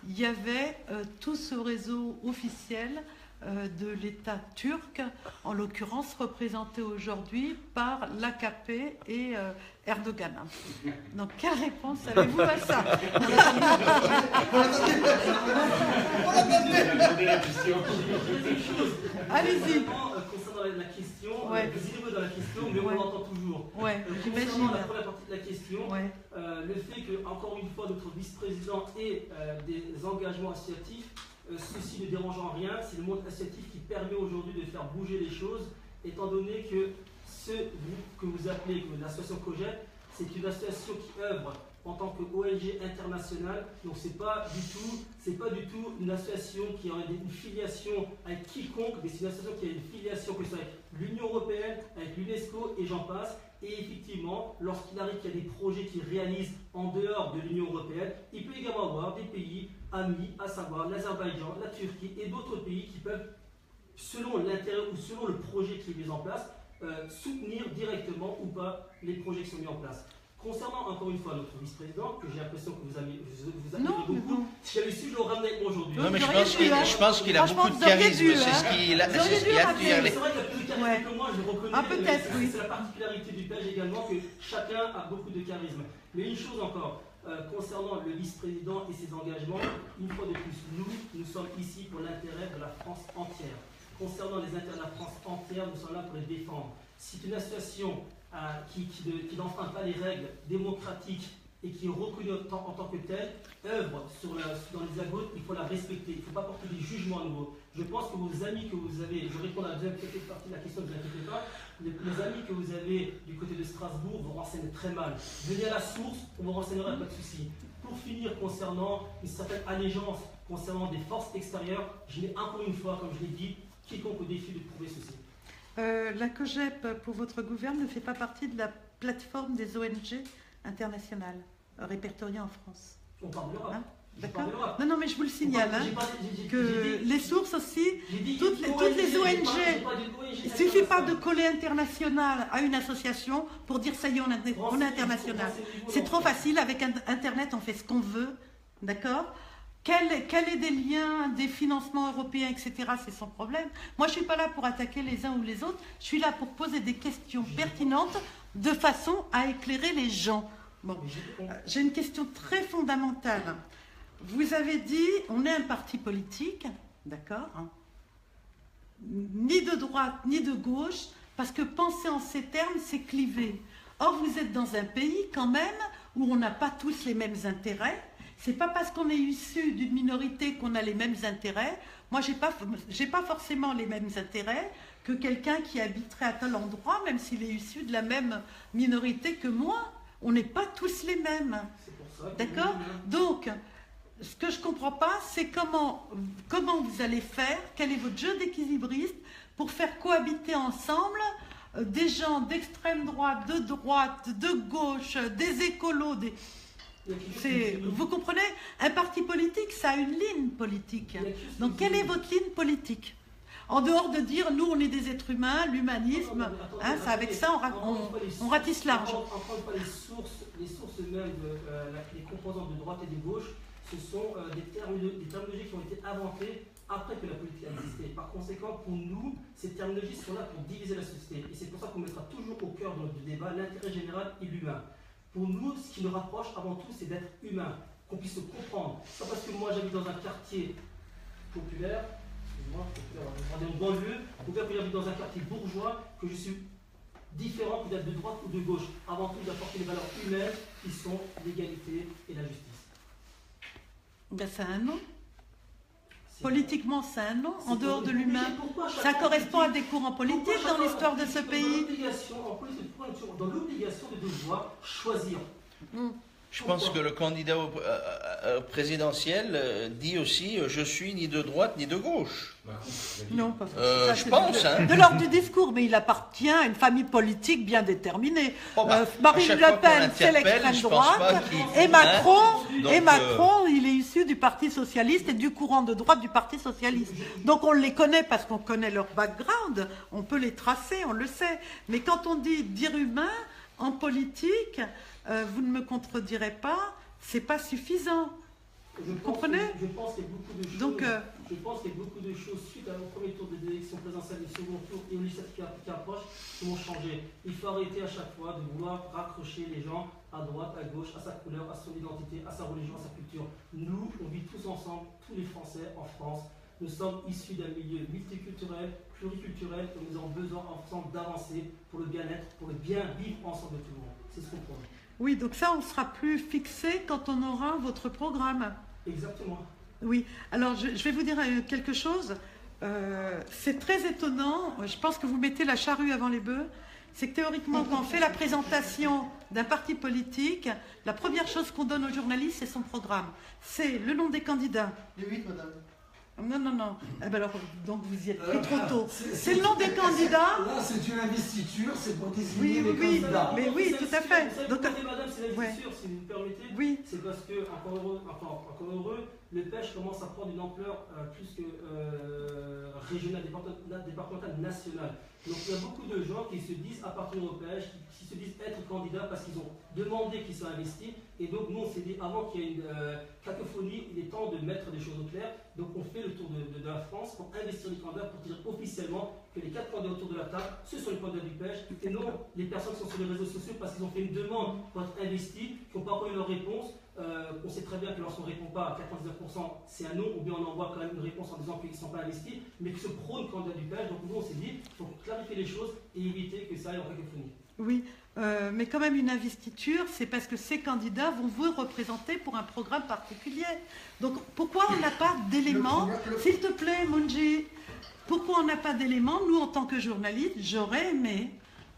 il y avait tout ce réseau officiel de l'État turc, en l'occurrence représenté aujourd'hui par l'AKP et Erdogan. Donc, quelle réponse avez-vous à ça? Allez-y. Concernant la question, Ouais. vous êtes dans la question, mais Ouais. on l'entend toujours. Ouais, j'imagine. Concernant la première partie de la question, Ouais. le fait que, encore une fois, notre vice-président ait des engagements associatifs, ceci ne dérange en rien, c'est le monde associatif qui permet aujourd'hui de faire bouger les choses, étant donné que ce groupe que vous appelez l'association COGEP, c'est une association qui œuvre en tant qu'ONG internationale, donc c'est pas du tout une association qui a une filiation avec quiconque, mais c'est une association qui a une filiation que ce soit avec l'Union Européenne, avec l'UNESCO et j'en passe. Et effectivement, lorsqu'il arrive qu'il y a des projets qui réalisent en dehors de l'Union Européenne, il peut également avoir des pays amis, à savoir l'Azerbaïdjan, la Turquie et d'autres pays qui peuvent, selon l'intérêt ou selon le projet qui est mis en place, soutenir directement ou pas les projets qui sont mis en place. Concernant encore une fois notre vice-président, que j'ai l'impression que vous admirez beaucoup, si j'avais su, je l'aurais ramené avec moi aujourd'hui. Non, mais je pense qu'il a beaucoup de charisme. C'est ce qui attire les. C'est vrai qu'il a plus de charisme que moi, je le reconnais. Ah, peut-être, oui. C'est la particularité du PEJ également, que chacun a beaucoup de charisme. Mais une chose encore, concernant le vice-président et ses engagements, une fois de plus, nous sommes ici pour l'intérêt de la France entière. Concernant les intérêts de la France entière, nous sommes là pour les défendre. Si une association qui n'enfreint pas les règles démocratiques et qui est reconnue en tant que telle, œuvre dans les agouttes, il faut la respecter. Il ne faut pas porter des jugements à nouveau. Je pense que vos amis que vous avez, je réponds à la deuxième partie de la question, ne vous inquiétez pas, les amis que vous avez du côté de Strasbourg vous renseignent très mal. Venez à la source, on vous renseignera, pas de souci. Pour finir, concernant une certaine allégeance concernant des forces extérieures, je n'ai encore une fois, comme je l'ai dit, quiconque au défi de prouver ceci. La COGEP, pour votre gouvernement, ne fait pas partie de la plateforme des ONG internationales répertoriées en France. On parle de l'Europe. Hein? D'accord. Non, mais je vous le signale, que les sources aussi, toutes les ONG, il ne suffit pas de coller international à une association pour dire ça y est, on est international. C'est trop facile, avec Internet on fait ce qu'on veut, d'accord. Quel est des liens, des financements européens, etc., c'est son problème. Moi je ne suis pas là pour attaquer les uns ou les autres, je suis là pour poser des questions pertinentes de façon à éclairer les gens. Bon, j'ai une question très fondamentale. Vous avez dit, on est un parti politique, d'accord, ni de droite ni de gauche, parce que penser en ces termes, c'est cliver. Or, vous êtes dans un pays quand même où on n'a pas tous les mêmes intérêts. C'est pas parce qu'on est issu d'une minorité qu'on a les mêmes intérêts. Moi, j'ai pas forcément les mêmes intérêts que quelqu'un qui habiterait à tel endroit, même s'il est issu de la même minorité que moi. On n'est pas tous les mêmes. D'accord? Donc, ce que je ne comprends pas, c'est comment vous allez faire, quel est votre jeu d'équilibriste pour faire cohabiter ensemble des gens d'extrême droite, de gauche, des écolos, vous comprenez? Un parti politique, ça a une ligne politique. Donc, quelle est votre ligne politique? En dehors de dire, nous, on est des êtres humains, l'humanisme, c'est avec ça, on ratisse large. Encore une fois, les sources mêmes, les composantes de droite et de gauche, ce sont des terminologies qui ont été inventées après que la politique a existé. Par conséquent, pour nous, ces terminologies sont là pour diviser la société. Et c'est pour ça qu'on mettra toujours au cœur de notre débat l'intérêt général et l'humain. Pour nous, ce qui nous rapproche avant tout, c'est d'être humain, qu'on puisse se comprendre. C'est pas parce que moi, j'habite dans un quartier populaire, dans une banlieue, ou bien que j'habite dans un quartier bourgeois, que je suis différent peut-être de droite ou de gauche. Avant tout, d'apporter les valeurs humaines qui sont l'égalité et la justice. Ben, c'est un nom. Politiquement, c'est un nom, en dehors de l'humain. Ça correspond à des courants politiques dans l'histoire de ce pays. Dans l'obligation de devoir choisir. Je pense que le candidat présidentiel dit aussi « je suis ni de droite ni de gauche ». Non, pas je pense. De l'ordre du discours, mais il appartient à une famille politique bien déterminée. Marine Le Pen, c'est l'extrême droite, et Macron, il est issu du Parti Socialiste et du courant de droite du Parti Socialiste. Donc on les connaît parce qu'on connaît leur background, on peut les tracer, on le sait. Mais quand on dit dire humain, en politique, vous ne me contredirez pas, c'est pas suffisant. Vous comprenez? Je pense qu'il y a beaucoup de choses. Donc, je pense qu'il y a beaucoup de choses suite au premier tour des élections présidentielles, au second tour et aux législatives qui approchent qui vont changer. Il faut arrêter à chaque fois de vouloir raccrocher les gens à droite, à gauche, à sa couleur, à son identité, à sa religion, à sa culture. Nous, on vit tous ensemble, tous les Français en France. Nous sommes issus d'un milieu multiculturel, pluriculturel, et nous avons besoin ensemble d'avancer pour le bien-être, pour le bien vivre ensemble de tout le monde. C'est ce qu'on prend. Oui, donc ça, on sera plus fixé quand on aura votre programme. Exactement. Oui, alors je vais vous dire quelque chose. C'est très étonnant, je pense que vous mettez la charrue avant les bœufs. C'est que théoriquement, quand on fait la présentation d'un parti politique, la première chose qu'on donne aux journalistes, c'est son programme. C'est le nom des candidats. Les 8, madame. Non. Eh ben alors, donc vous y êtes pris trop tôt. C'est le nom des candidats. Là, c'est une investiture, c'est pour désigner les candidats. Mais oui, tout à fait. Donc, madame, c'est l'investiture, si vous me permettez. Oui. C'est parce que, encore heureux, le pêche commence à prendre une ampleur plus que régionale, départementale, nationale. Donc il y a beaucoup de gens qui se disent appartenir au pêche, qui se disent être candidats parce qu'ils ont demandé qu'ils soient investis. Et donc nous on s'est dit avant qu'il y ait une cacophonie, il est temps de mettre des choses au clair. Donc on fait le tour de la France pour investir les candidats, pour dire officiellement que les 4 candidats autour de la table, ce sont les candidats du pêche, et non les personnes qui sont sur les réseaux sociaux parce qu'ils ont fait une demande pour être investis, qui n'ont pas eu leur réponse. On sait très bien que lorsqu'on ne répond pas à 99%, c'est un non, ou bien on envoie quand même une réponse en disant qu'ils ne sont pas investis, mais que se prône candidat du pêche. Donc nous on s'est dit, il faut clarifier les choses et éviter que ça aille en cacophonie. Oui, mais quand même une investiture, c'est parce que ces candidats vont vous représenter pour un programme particulier. Donc pourquoi on n'a pas d'éléments, s'il te plaît Mounji, pourquoi on n'a pas d'éléments? Nous en tant que journalistes, j'aurais aimé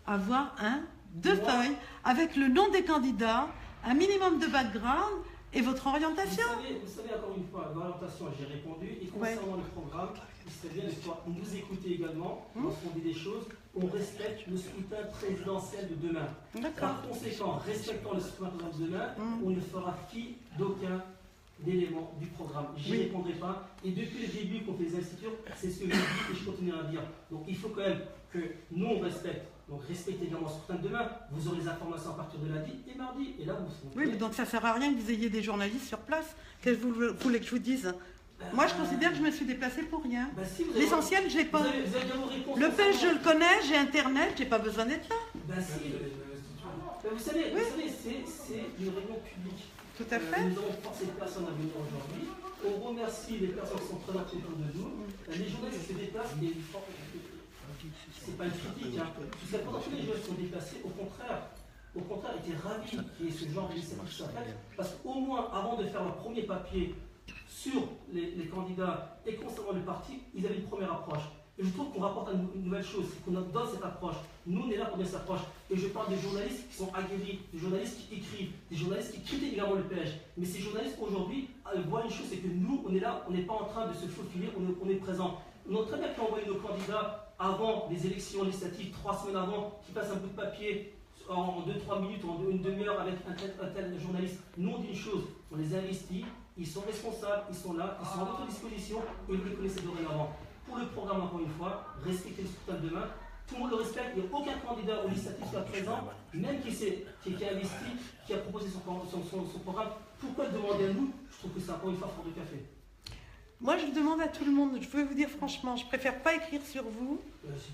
avoir deux feuilles avec le nom des candidats, un minimum de background et votre orientation. Vous savez encore une fois, l'orientation, j'ai répondu. Et concernant le programme, il serait bien de pouvoir nous écouter également lorsqu'on dit des choses. On respecte le scrutin présidentiel de demain. Par conséquent, respectant le scrutin présidentiel de demain, on ne fera fi d'aucun d'éléments du programme. Je n'y répondrai pas. Et depuis le début qu'on fait les instituts, c'est ce que je dis et je continuerai à dire. Donc il faut quand même que nous on respecte. Donc respectez également ce scrutin de demain. Vous aurez les informations à partir de lundi et mardi. Et là vous serez. Oui, mais donc ça ne sert à rien que vous ayez des journalistes sur place. Qu'est-ce que vous voulez que je vous dise? Moi, je considère que je me suis déplacée pour rien. Si l'essentiel, je l'ai pas. Le pêche, je le connais, j'ai Internet, j'ai pas besoin d'être là. Vous savez, c'est une réunion publique. Tout à fait. Nous avons forcé les personnes à venir aujourd'hui. On remercie les personnes qui sont présentes autour de nous. Les journalistes se déplacent et c'est pas une critique. Jusqu'à pendant que les journalistes sont déplacés, au contraire, étaient ravis qu'il y ait ce genre d'initiative soit faite. Parce qu'au moins, avant de faire leur premier papier sur les candidats et concernant le parti, ils avaient une première approche. Et je trouve qu'on rapporte une nouvelle chose, c'est qu'on donne cette approche. Nous, on est là pour donner cette approche. Et je parle des journalistes qui sont aguerris, des journalistes qui écrivent, des journalistes qui critiquent également le PSG. Mais ces journalistes, aujourd'hui, voient une chose, c'est que nous, on est là, on n'est pas en train de se faufiler, on est présent. On a très bien pu envoyer nos candidats avant les élections législatives, 3 semaines avant, qui passent un bout de papier en 2-3 minutes, en une demi-heure avec un tel journaliste. Nous, on dit une chose, on les investit, ils sont responsables, ils sont là, ils sont à notre disposition et vous les connaissez dorénavant. Pour le programme, encore une fois, respectez le scrutin de demain. Tout le monde le respecte, il n'y a aucun candidat au législatif soit présent, même qui a investi, qui a proposé son programme. Pourquoi le demander à nous? Je trouve que c'est encore une fois fort de café. Moi, je demande à tout le monde, je veux vous dire franchement, je préfère pas écrire sur vous,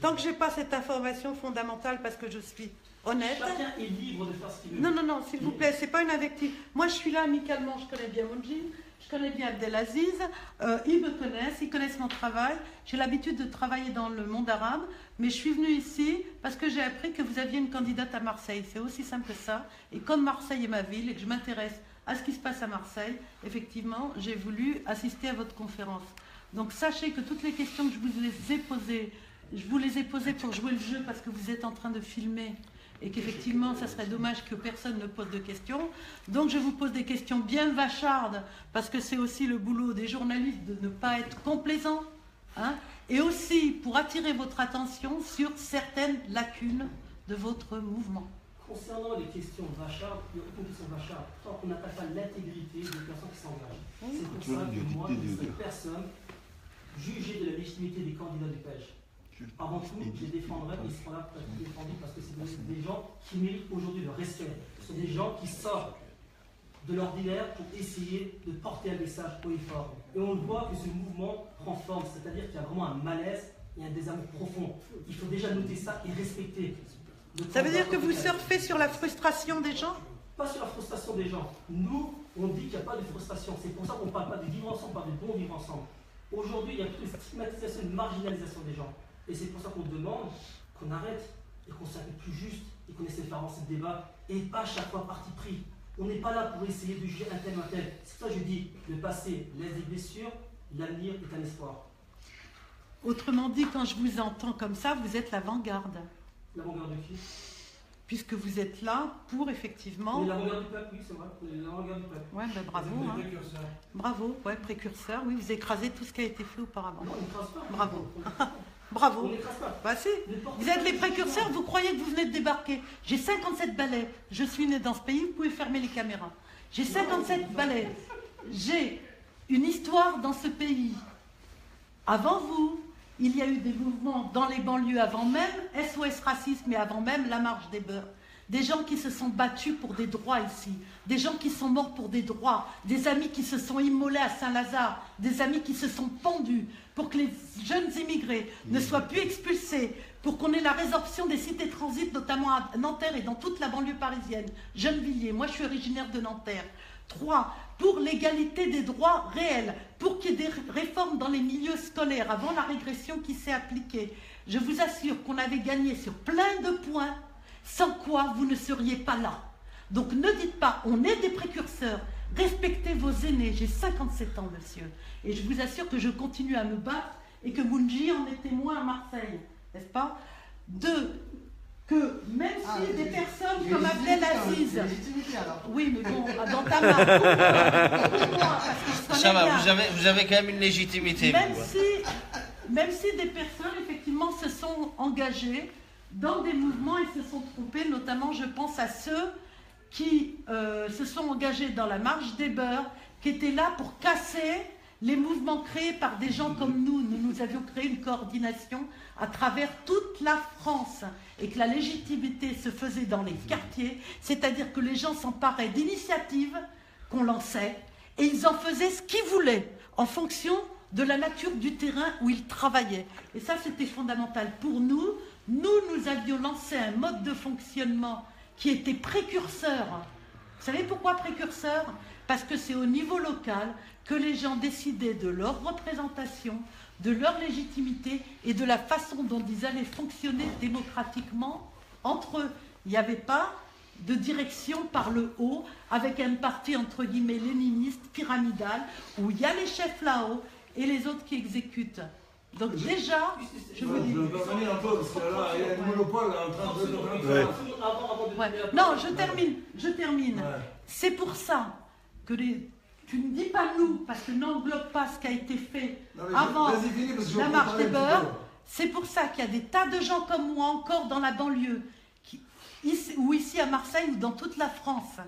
tant que je n'ai pas cette information fondamentale parce que je suis honnête. Chacun est libre de faire ce qu'il veut. Non, s'il vous plaît, c'est pas une invective. Moi, je suis là amicalement, je connais bien Mounjin, je connais bien Abdelaziz, ils me connaissent, ils connaissent mon travail. J'ai l'habitude de travailler dans le monde arabe, mais je suis venue ici parce que j'ai appris que vous aviez une candidate à Marseille. C'est aussi simple que ça. Et comme Marseille est ma ville et que je m'intéresse à ce qui se passe à Marseille, effectivement, j'ai voulu assister à votre conférence. Donc sachez que toutes les questions que je vous ai posées, je vous les ai posées pour jouer le jeu parce que vous êtes en train de filmer et qu'effectivement, ça serait dommage que personne ne pose de questions. Donc je vous pose des questions bien vachardes parce que c'est aussi le boulot des journalistes de ne pas être complaisants. Et aussi pour attirer votre attention sur certaines lacunes de votre mouvement. Concernant les questions vachardes, il n'y a aucune question vacharde, tant qu'on n'attaque pas l'intégrité des personnes qui s'engagent. C'est pour ça que moi, je serai personne jugée de la légitimité des candidats du PSG. Avant tout, je les défendrai, ils seront là pour être défendus parce que c'est des gens qui méritent aujourd'hui le respect. Ce sont des gens qui sortent de l'ordinaire pour essayer de porter un message haut et fort. Et on voit que ce mouvement prend forme, c'est-à-dire qu'il y a vraiment un malaise et un désamour profond. Il faut déjà noter ça et respecter. Ça veut dire que vous surfez sur la frustration des gens? Pas sur la frustration des gens. Nous, on dit qu'il n'y a pas de frustration. C'est pour ça qu'on ne parle pas de vivre ensemble, on parle de bon vivre ensemble. Aujourd'hui, il y a toute une stigmatisation, une marginalisation des gens. Et c'est pour ça qu'on demande qu'on arrête et qu'on soit un peu plus juste et qu'on essaie de faire avancer le débat et pas à chaque fois parti pris. On n'est pas là pour essayer de juger un tel ou un tel. C'est pour ça que je dis, le passé laisse des blessures, l'avenir est un espoir. Autrement dit, quand je vous entends comme ça, vous êtes l'avant-garde. L'avant-garde de qui? Puisque vous êtes là pour effectivement... On est l'avant-garde du peuple, oui, c'est vrai. On est l'avant-garde du peuple. Ouais, ben bravo. Bravo, ouais, précurseur. Oui, vous écrasez tout ce qui a été fait auparavant. Non, on n'écrase pas. Bravo. Bravo. On n'écrase pas. Bah si. Vous êtes les précurseurs, vous croyez que vous venez de débarquer. J'ai 57 balais. Je suis né dans ce pays, vous pouvez fermer les caméras. J'ai 57 balais. J'ai une histoire dans ce pays. Avant vous, il y a eu des mouvements dans les banlieues avant même SOS Racisme et avant même la marche des beurs. Des gens qui se sont battus pour des droits ici, des gens qui sont morts pour des droits, des amis qui se sont immolés à Saint-Lazare, des amis qui se sont pendus pour que les jeunes immigrés ne soient plus expulsés, pour qu'on ait la résorption des cités transit, notamment à Nanterre et dans toute la banlieue parisienne. Gennevilliers, moi je suis originaire de Nanterre. 3. Pour l'égalité des droits réels, pour qu'il y ait des réformes dans les milieux scolaires avant la régression qui s'est appliquée. Je vous assure qu'on avait gagné sur plein de points, sans quoi vous ne seriez pas là. Donc ne dites pas, on est des précurseurs, respectez vos aînés. J'ai 57 ans, monsieur, et je vous assure que je continue à me battre et que Mounji en est témoin à Marseille, n'est-ce pas? 2. Que même si des personnes comme Abdelaziz, oui, mais bon, dans ta main, ça va, vous avez quand même une légitimité. Même si des personnes effectivement se sont engagées dans des mouvements et se sont trompées, notamment je pense à ceux qui se sont engagés dans la marche des beurs, qui étaient là pour casser les mouvements créés par des gens comme nous. Nous avions créé une coordination à travers toute la France et que la légitimité se faisait dans les quartiers, c'est-à-dire que les gens s'emparaient d'initiatives qu'on lançait et ils en faisaient ce qu'ils voulaient en fonction de la nature du terrain où ils travaillaient. Et ça, c'était fondamental pour nous. Nous avions lancé un mode de fonctionnement qui était précurseur. Vous savez pourquoi précurseur? Parce que c'est au niveau local que les gens décidaient de leur représentation, de leur légitimité et de la façon dont ils allaient fonctionner démocratiquement entre eux. Il n'y avait pas de direction par le haut avec un parti entre guillemets léniniste, pyramidal, où il y a les chefs là-haut et les autres qui exécutent. Donc déjà, je vous dis... Je vais revenir un peu, parce que là, il y a un monopole en train de... Ouais. Non, je termine. Ouais. C'est pour ça que tu ne dis pas nous, parce que n'englobe pas ce qui a été fait avant la marche des beurs. C'est pour ça qu'il y a des tas de gens comme moi encore dans la banlieue, ou ici à Marseille ou dans toute la France,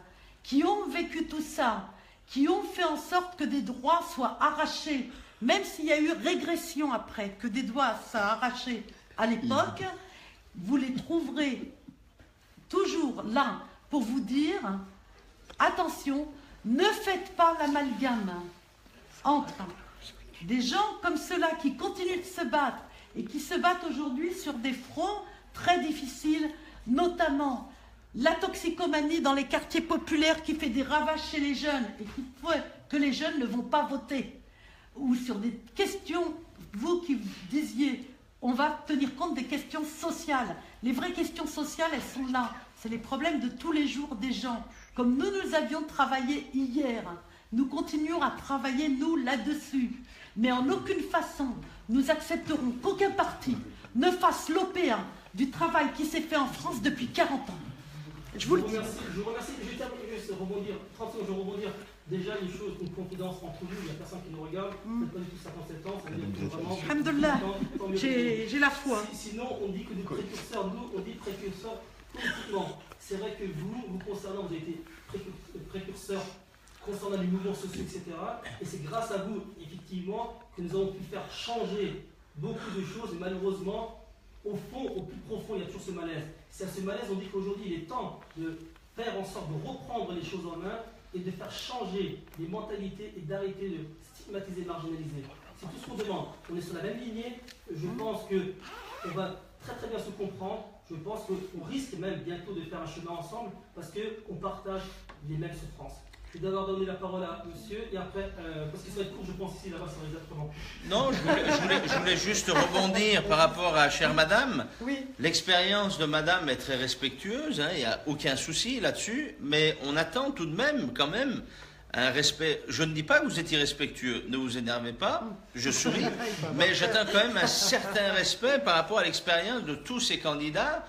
qui ont vécu tout ça, qui ont fait en sorte que des droits soient arrachés, même s'il y a eu régression après, que des droits soient arrachés à l'époque, vous les trouverez toujours là pour vous dire, attention, ne faites pas l'amalgame entre des gens comme ceux-là qui continuent de se battre et qui se battent aujourd'hui sur des fronts très difficiles, notamment la toxicomanie dans les quartiers populaires qui fait des ravages chez les jeunes et qui fait que les jeunes ne vont pas voter, ou sur des questions, vous qui disiez, on va tenir compte des questions sociales. Les vraies questions sociales, elles sont là. C'est les problèmes de tous les jours des gens. Comme nous avions travaillé hier, nous continuons à travailler, nous, là-dessus. Mais en aucune façon, nous accepterons qu'aucun parti ne fasse l'OPA du travail qui s'est fait en France depuis 40 ans. Je vous le dis. Je vous remercie. Je vais terminer, juste rebondir. 30 secondes, je vais rebondir. Déjà, les choses, une confidence entre nous, il n'y a personne qui nous regarde. Vous n'êtes pas du tout 57 ans, ça veut dire que vraiment... Alhamdoulilah, j'ai la foi. Sinon, on dit que des précurseurs, nous, on dit précurseurs politiquement. C'est vrai que vous concernant, vous avez été précurseurs concernant les mouvements sociaux, etc. Et c'est grâce à vous, effectivement, que nous avons pu faire changer beaucoup de choses. Et malheureusement, au fond, au plus profond, il y a toujours ce malaise. C'est à ce malaise, on dit qu'aujourd'hui, il est temps de faire en sorte de reprendre les choses en main et de faire changer les mentalités et d'arrêter de stigmatiser, marginaliser. C'est tout ce qu'on demande. On est sur la même lignée. Je pense qu'on va très très bien se comprendre. Je pense qu'on risque même bientôt de faire un chemin ensemble parce qu'on partage les mêmes souffrances. Je vais d'abord donner la parole à monsieur et après, parce qu'il va être court, je pense ici, là-bas, ça va être exactement. Non, je voulais juste rebondir par rapport à chère madame. Oui. L'expérience de madame est très respectueuse, hein, il n'y a aucun souci là-dessus, mais on attend tout de même, quand même, un respect. Je ne dis pas que vous êtes irrespectueux, ne vous énervez pas, je souris, mais j'attends quand même un certain respect par rapport à l'expérience de tous ces candidats.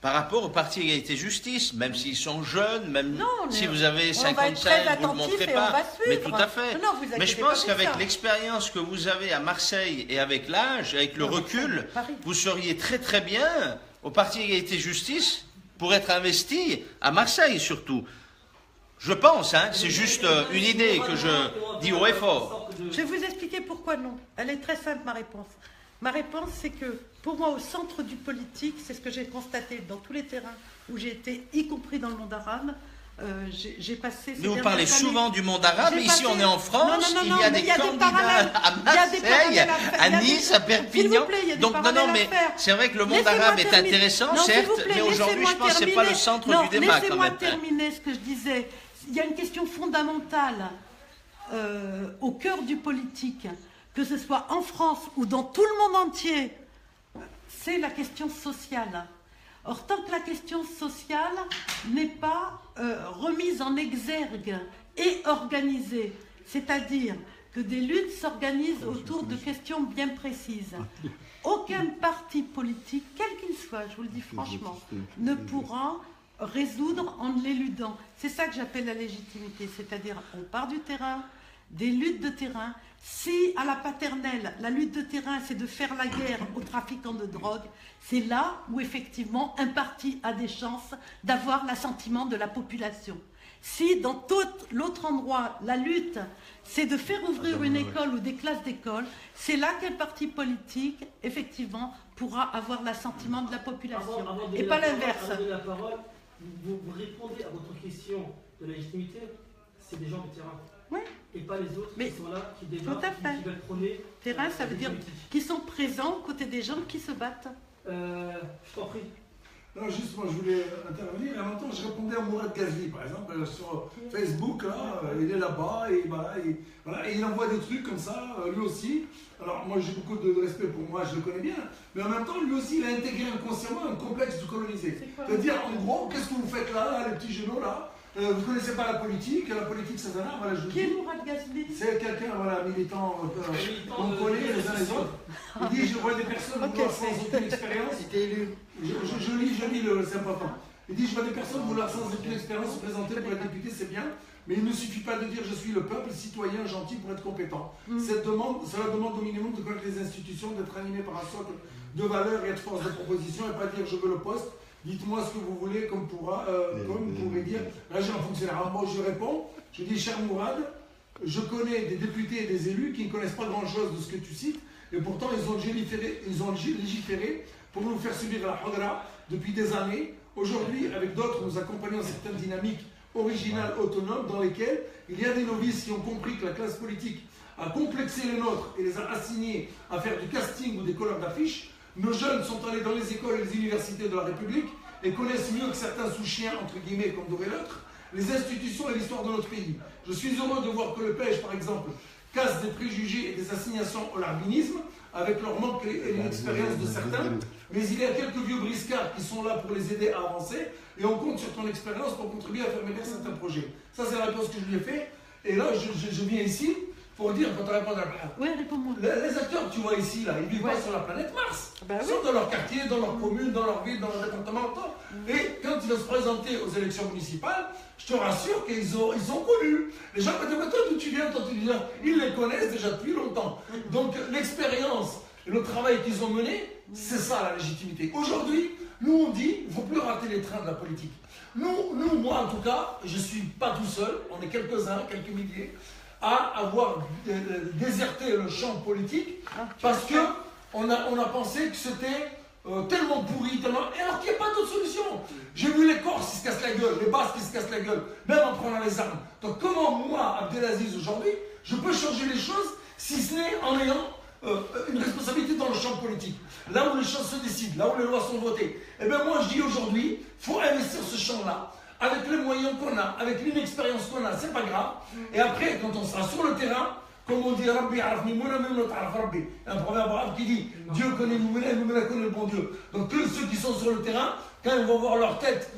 Par rapport au Parti Égalité Justice, même s'ils sont jeunes, même si vous avez 55, vous ne le montrez pas. Mais tout à fait. Mais je pense qu'avec l'expérience que vous avez à Marseille et avec l'âge, avec le recul, vous seriez très très bien au Parti Égalité Justice pour être investi à Marseille surtout. Je pense, hein, c'est juste une idée que je dis haut et fort. Je vais vous expliquer pourquoi non. Elle est très simple, ma réponse. Ma réponse, c'est que pour moi, au centre du politique, c'est ce que j'ai constaté dans tous les terrains où j'ai été, y compris dans le monde arabe. J'ai passé. Mais vous parlez souvent du monde arabe, mais ici on est en France, il y a des candidats à Marseille, à Nice, à Perpignan. Donc non, mais c'est vrai que le monde arabe est intéressant, certes, mais aujourd'hui je pense que ce n'est pas le centre du débat quand même. Laissez-moi terminer ce que je disais. Il y a une question fondamentale au cœur du politique, que ce soit en France ou dans tout le monde entier, c'est la question sociale. Or, tant que la question sociale n'est pas remise en exergue et organisée, c'est-à-dire que des luttes s'organisent autour de questions bien précises, aucun parti politique, quel qu'il soit, je vous le dis franchement, ne pourra résoudre en l'éludant. C'est ça que j'appelle la légitimité, c'est-à-dire on part du terrain, des luttes de terrain. Si à la paternelle, la lutte de terrain, c'est de faire la guerre aux trafiquants de drogue, c'est là où effectivement un parti a des chances d'avoir l'assentiment de la population. Si dans tout l'autre endroit, la lutte, c'est de faire ouvrir une école ou des classes d'école, c'est là qu'un parti politique, effectivement, pourra avoir l'assentiment de la population. Et pas l'inverse. Avant de la parole, vous répondez à votre question de la légitimité, c'est des gens de terrain. Oui. Et pas les autres Mais qui sont là, qui débattent, tout à fait. qui veulent prôner. Terrain, ça veut dire qu'ils sont présents aux côtés des gens qui se battent. Je t'en prie. Non, juste moi je voulais intervenir. Et en même temps, je répondais à Mourad Ghazli, par exemple, sur Facebook, là, il est là-bas, et voilà, et il envoie des trucs comme ça, lui aussi. Alors moi j'ai beaucoup de respect pour moi, je le connais bien, mais en même temps, lui aussi, il a intégré inconsciemment un complexe du colonisé. C'est-à-dire, en gros, qu'est-ce que vous faites là, les petits genoux là? Vous ne connaissez pas la politique c'est un art, voilà, je vous dis. Qui est Mourad Ghazli? C'est quelqu'un, voilà, militant qu'on connaît les uns les autres. Il dit, je vois des personnes vouloir sans aucune expérience. C'était élu. Je lis, c'est important. Il dit, je vois des personnes vouloir sans aucune expérience se présenter pour être député, c'est bien, mais il ne suffit pas de dire je suis le peuple, citoyen, gentil pour être compétent. Cela demande au minimum de connaître les institutions, d'être animé par un socle de valeurs et être force de proposition et pas dire je veux le poste. Dites-moi ce que vous voulez, comme vous pourrez dire, réagir en fonctionnaire. Alors moi je réponds, je dis, cher Mourad, je connais des députés et des élus qui ne connaissent pas grand-chose de ce que tu cites, et pourtant ils ont légiféré pour nous faire subir la hodra depuis des années. Aujourd'hui, avec d'autres, nous accompagnons certaines dynamiques originales, autonomes, dans lesquelles il y a des novices qui ont compris que la classe politique a complexé les nôtres et les a assignés à faire du casting ou des couleurs d'affiches. Nos jeunes sont allés dans les écoles et les universités de la République et connaissent mieux que certains sous-chiens, entre guillemets, comme Doré-L'autre, les institutions et l'histoire de notre pays. Je suis heureux de voir que le PEJ, par exemple, casse des préjugés et des assignations au larbinisme, avec leur manque et l'inexpérience de certains, mais il y a quelques vieux briscards qui sont là pour les aider à avancer, et on compte sur ton expérience pour contribuer à faire mener certains projets. Ça, c'est la réponse que je lui ai faite, et là, je viens ici pour dire, quand tu réponds à la planète. Oui, réponds-moi. Les acteurs que tu vois ici, là, ils vivent pas sur la planète Mars. Ils sont dans leur quartier, dans leur commune, dans leur ville, dans leur département. Et quand ils vont se présenter aux élections municipales, je te rassure qu'ils sont connus. Les gens me disent, mais toi, d'où tu viens, toi, tu viens. Ils les connaissent déjà depuis longtemps. Donc, l'expérience et le travail qu'ils ont mené, c'est ça la légitimité. Aujourd'hui, nous, on dit, il ne faut plus rater les trains de la politique. Nous, moi, en tout cas, je ne suis pas tout seul, on est quelques-uns, quelques milliers, à avoir déserté le champ politique parce qu'on a pensé que c'était tellement pourri, et alors qu'il n'y a pas d'autre solution. J'ai vu les Corses qui se cassent la gueule, les Basques qui se cassent la gueule, même en prenant les armes. Donc comment moi, Abdelaziz, aujourd'hui, je peux changer les choses si ce n'est en ayant une responsabilité dans le champ politique, là où les choses se décident, là où les lois sont votées. Et bien moi je dis aujourd'hui, il faut investir ce champ-là, avec les moyens qu'on a, avec l'inexpérience qu'on a, c'est pas grave. Et après, quand on sera sur le terrain, comme on dit, Rabbi arafni mouna même Rabbi. Un proverbe arabe qui dit, Dieu connaît Mouna et Mouna connaît le bon Dieu. Donc que ceux qui sont sur le terrain, quand ils vont voir leur tête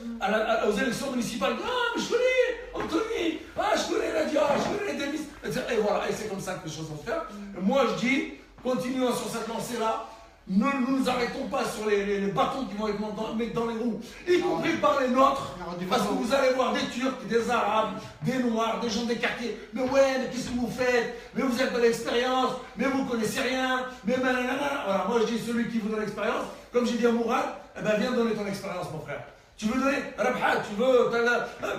aux élections municipales, ah mais je connais Anthony, ah je connais Nadia, je connais les Demis. Et voilà, et c'est comme ça que les choses vont se faire. Et moi je dis, continuons sur cette lancée-là. Ne nous arrêtons pas sur les bâtons qui vont être mis dans les roues, y compris par les nôtres, parce que vous allez voir des Turcs, des Arabes, des Noirs, des gens des quartiers. Mais ouais, mais qu'est-ce que vous faites? Mais vous n'avez pas d'expérience, mais vous ne connaissez rien, mais nanana. Voilà, moi je dis celui qui vous donne l'expérience, comme j'ai dit à Mourad, eh ben viens donner ton expérience, mon frère. Tu veux donner Rabha, tu veux,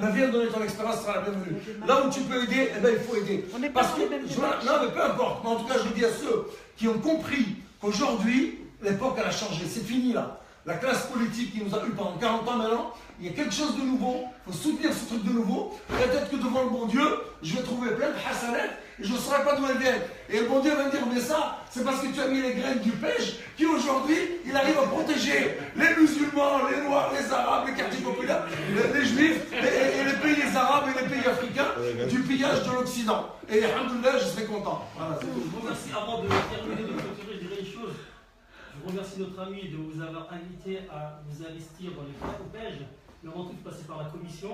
ben viens donner ton expérience, sera la bienvenue. Là où tu peux aider, eh ben il faut aider. Parce que, non mais peu importe, mais en tout cas je le dis à ceux qui ont compris qu'aujourd'hui, l'époque elle a changé, c'est fini là. La classe politique qui nous a eu pendant 40 ans maintenant, il y a quelque chose de nouveau, il faut soutenir ce truc de nouveau. Peut-être que devant le bon Dieu, je vais trouver plein de hasanat et je ne saurais pas d'où elles viennent. Et le bon Dieu va me dire, mais ça, c'est parce que tu as mis les graines du pêche qui aujourd'hui, il arrive à protéger les musulmans, les noirs, les arabes, les quartiers populaires, les juifs et les pays arabes et les pays africains du pillage de l'Occident. Et alhamdoulilah, je serai content. Voilà, c'est tout. Merci, avant de terminer de clôturer, je dirais une chose. Je remercie notre ami de vous avoir invité à vous investir dans les PEJ, mais avant tout de passer par la commission.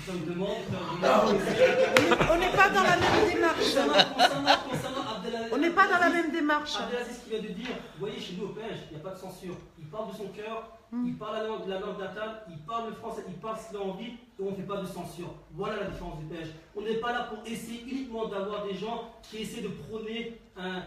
Je vous demande. On n'est pas dans la même démarche. Concernant Abdelaziz. On n'est pas dans la même démarche. Abdelaziz qui vient de dire, vous voyez, chez nous au PEJ, il n'y a pas de censure. Il parle de son cœur, il parle la langue natale, il parle le français, il parle ce qu'il a envie, et on ne fait pas de censure. Voilà la différence du PEJ. On n'est pas là pour essayer uniquement d'avoir des gens qui essaient de prôner un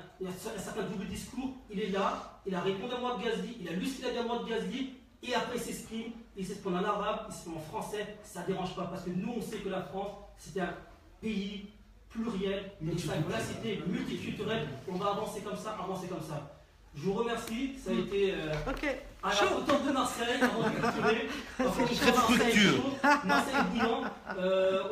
certain double discours. Il est là, il a répondu à Mourad Ghazli, il a lu ce qu'il a dit à Mourad Ghazli, et après ils s'expriment en arabe, ils s'expriment en français, ça ne dérange pas, parce que nous on sait que la France, c'est un pays pluriel, multiculturel, multiculturel, on va avancer comme ça, Je vous remercie, ça a été à la hauteur de Marseille, avant de culturer. Très fructueux. Marseille bouillant.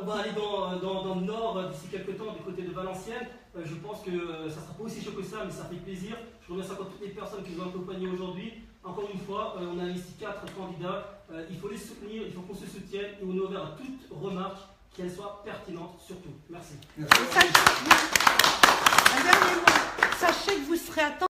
On va aller dans le nord d'ici quelques temps, du côté de Valenciennes. Je pense que ça ne sera pas aussi chaud que ça, mais ça fait plaisir. Je remercie encore toutes les personnes qui nous ont accompagnés aujourd'hui. Encore une fois, on a investi 4 candidats. Il faut les soutenir, il faut qu'on se soutienne et on est ouvert à toute remarque, qu'elle soit pertinente surtout. Merci. Un dernier mot. Sachez que vous serez attendu.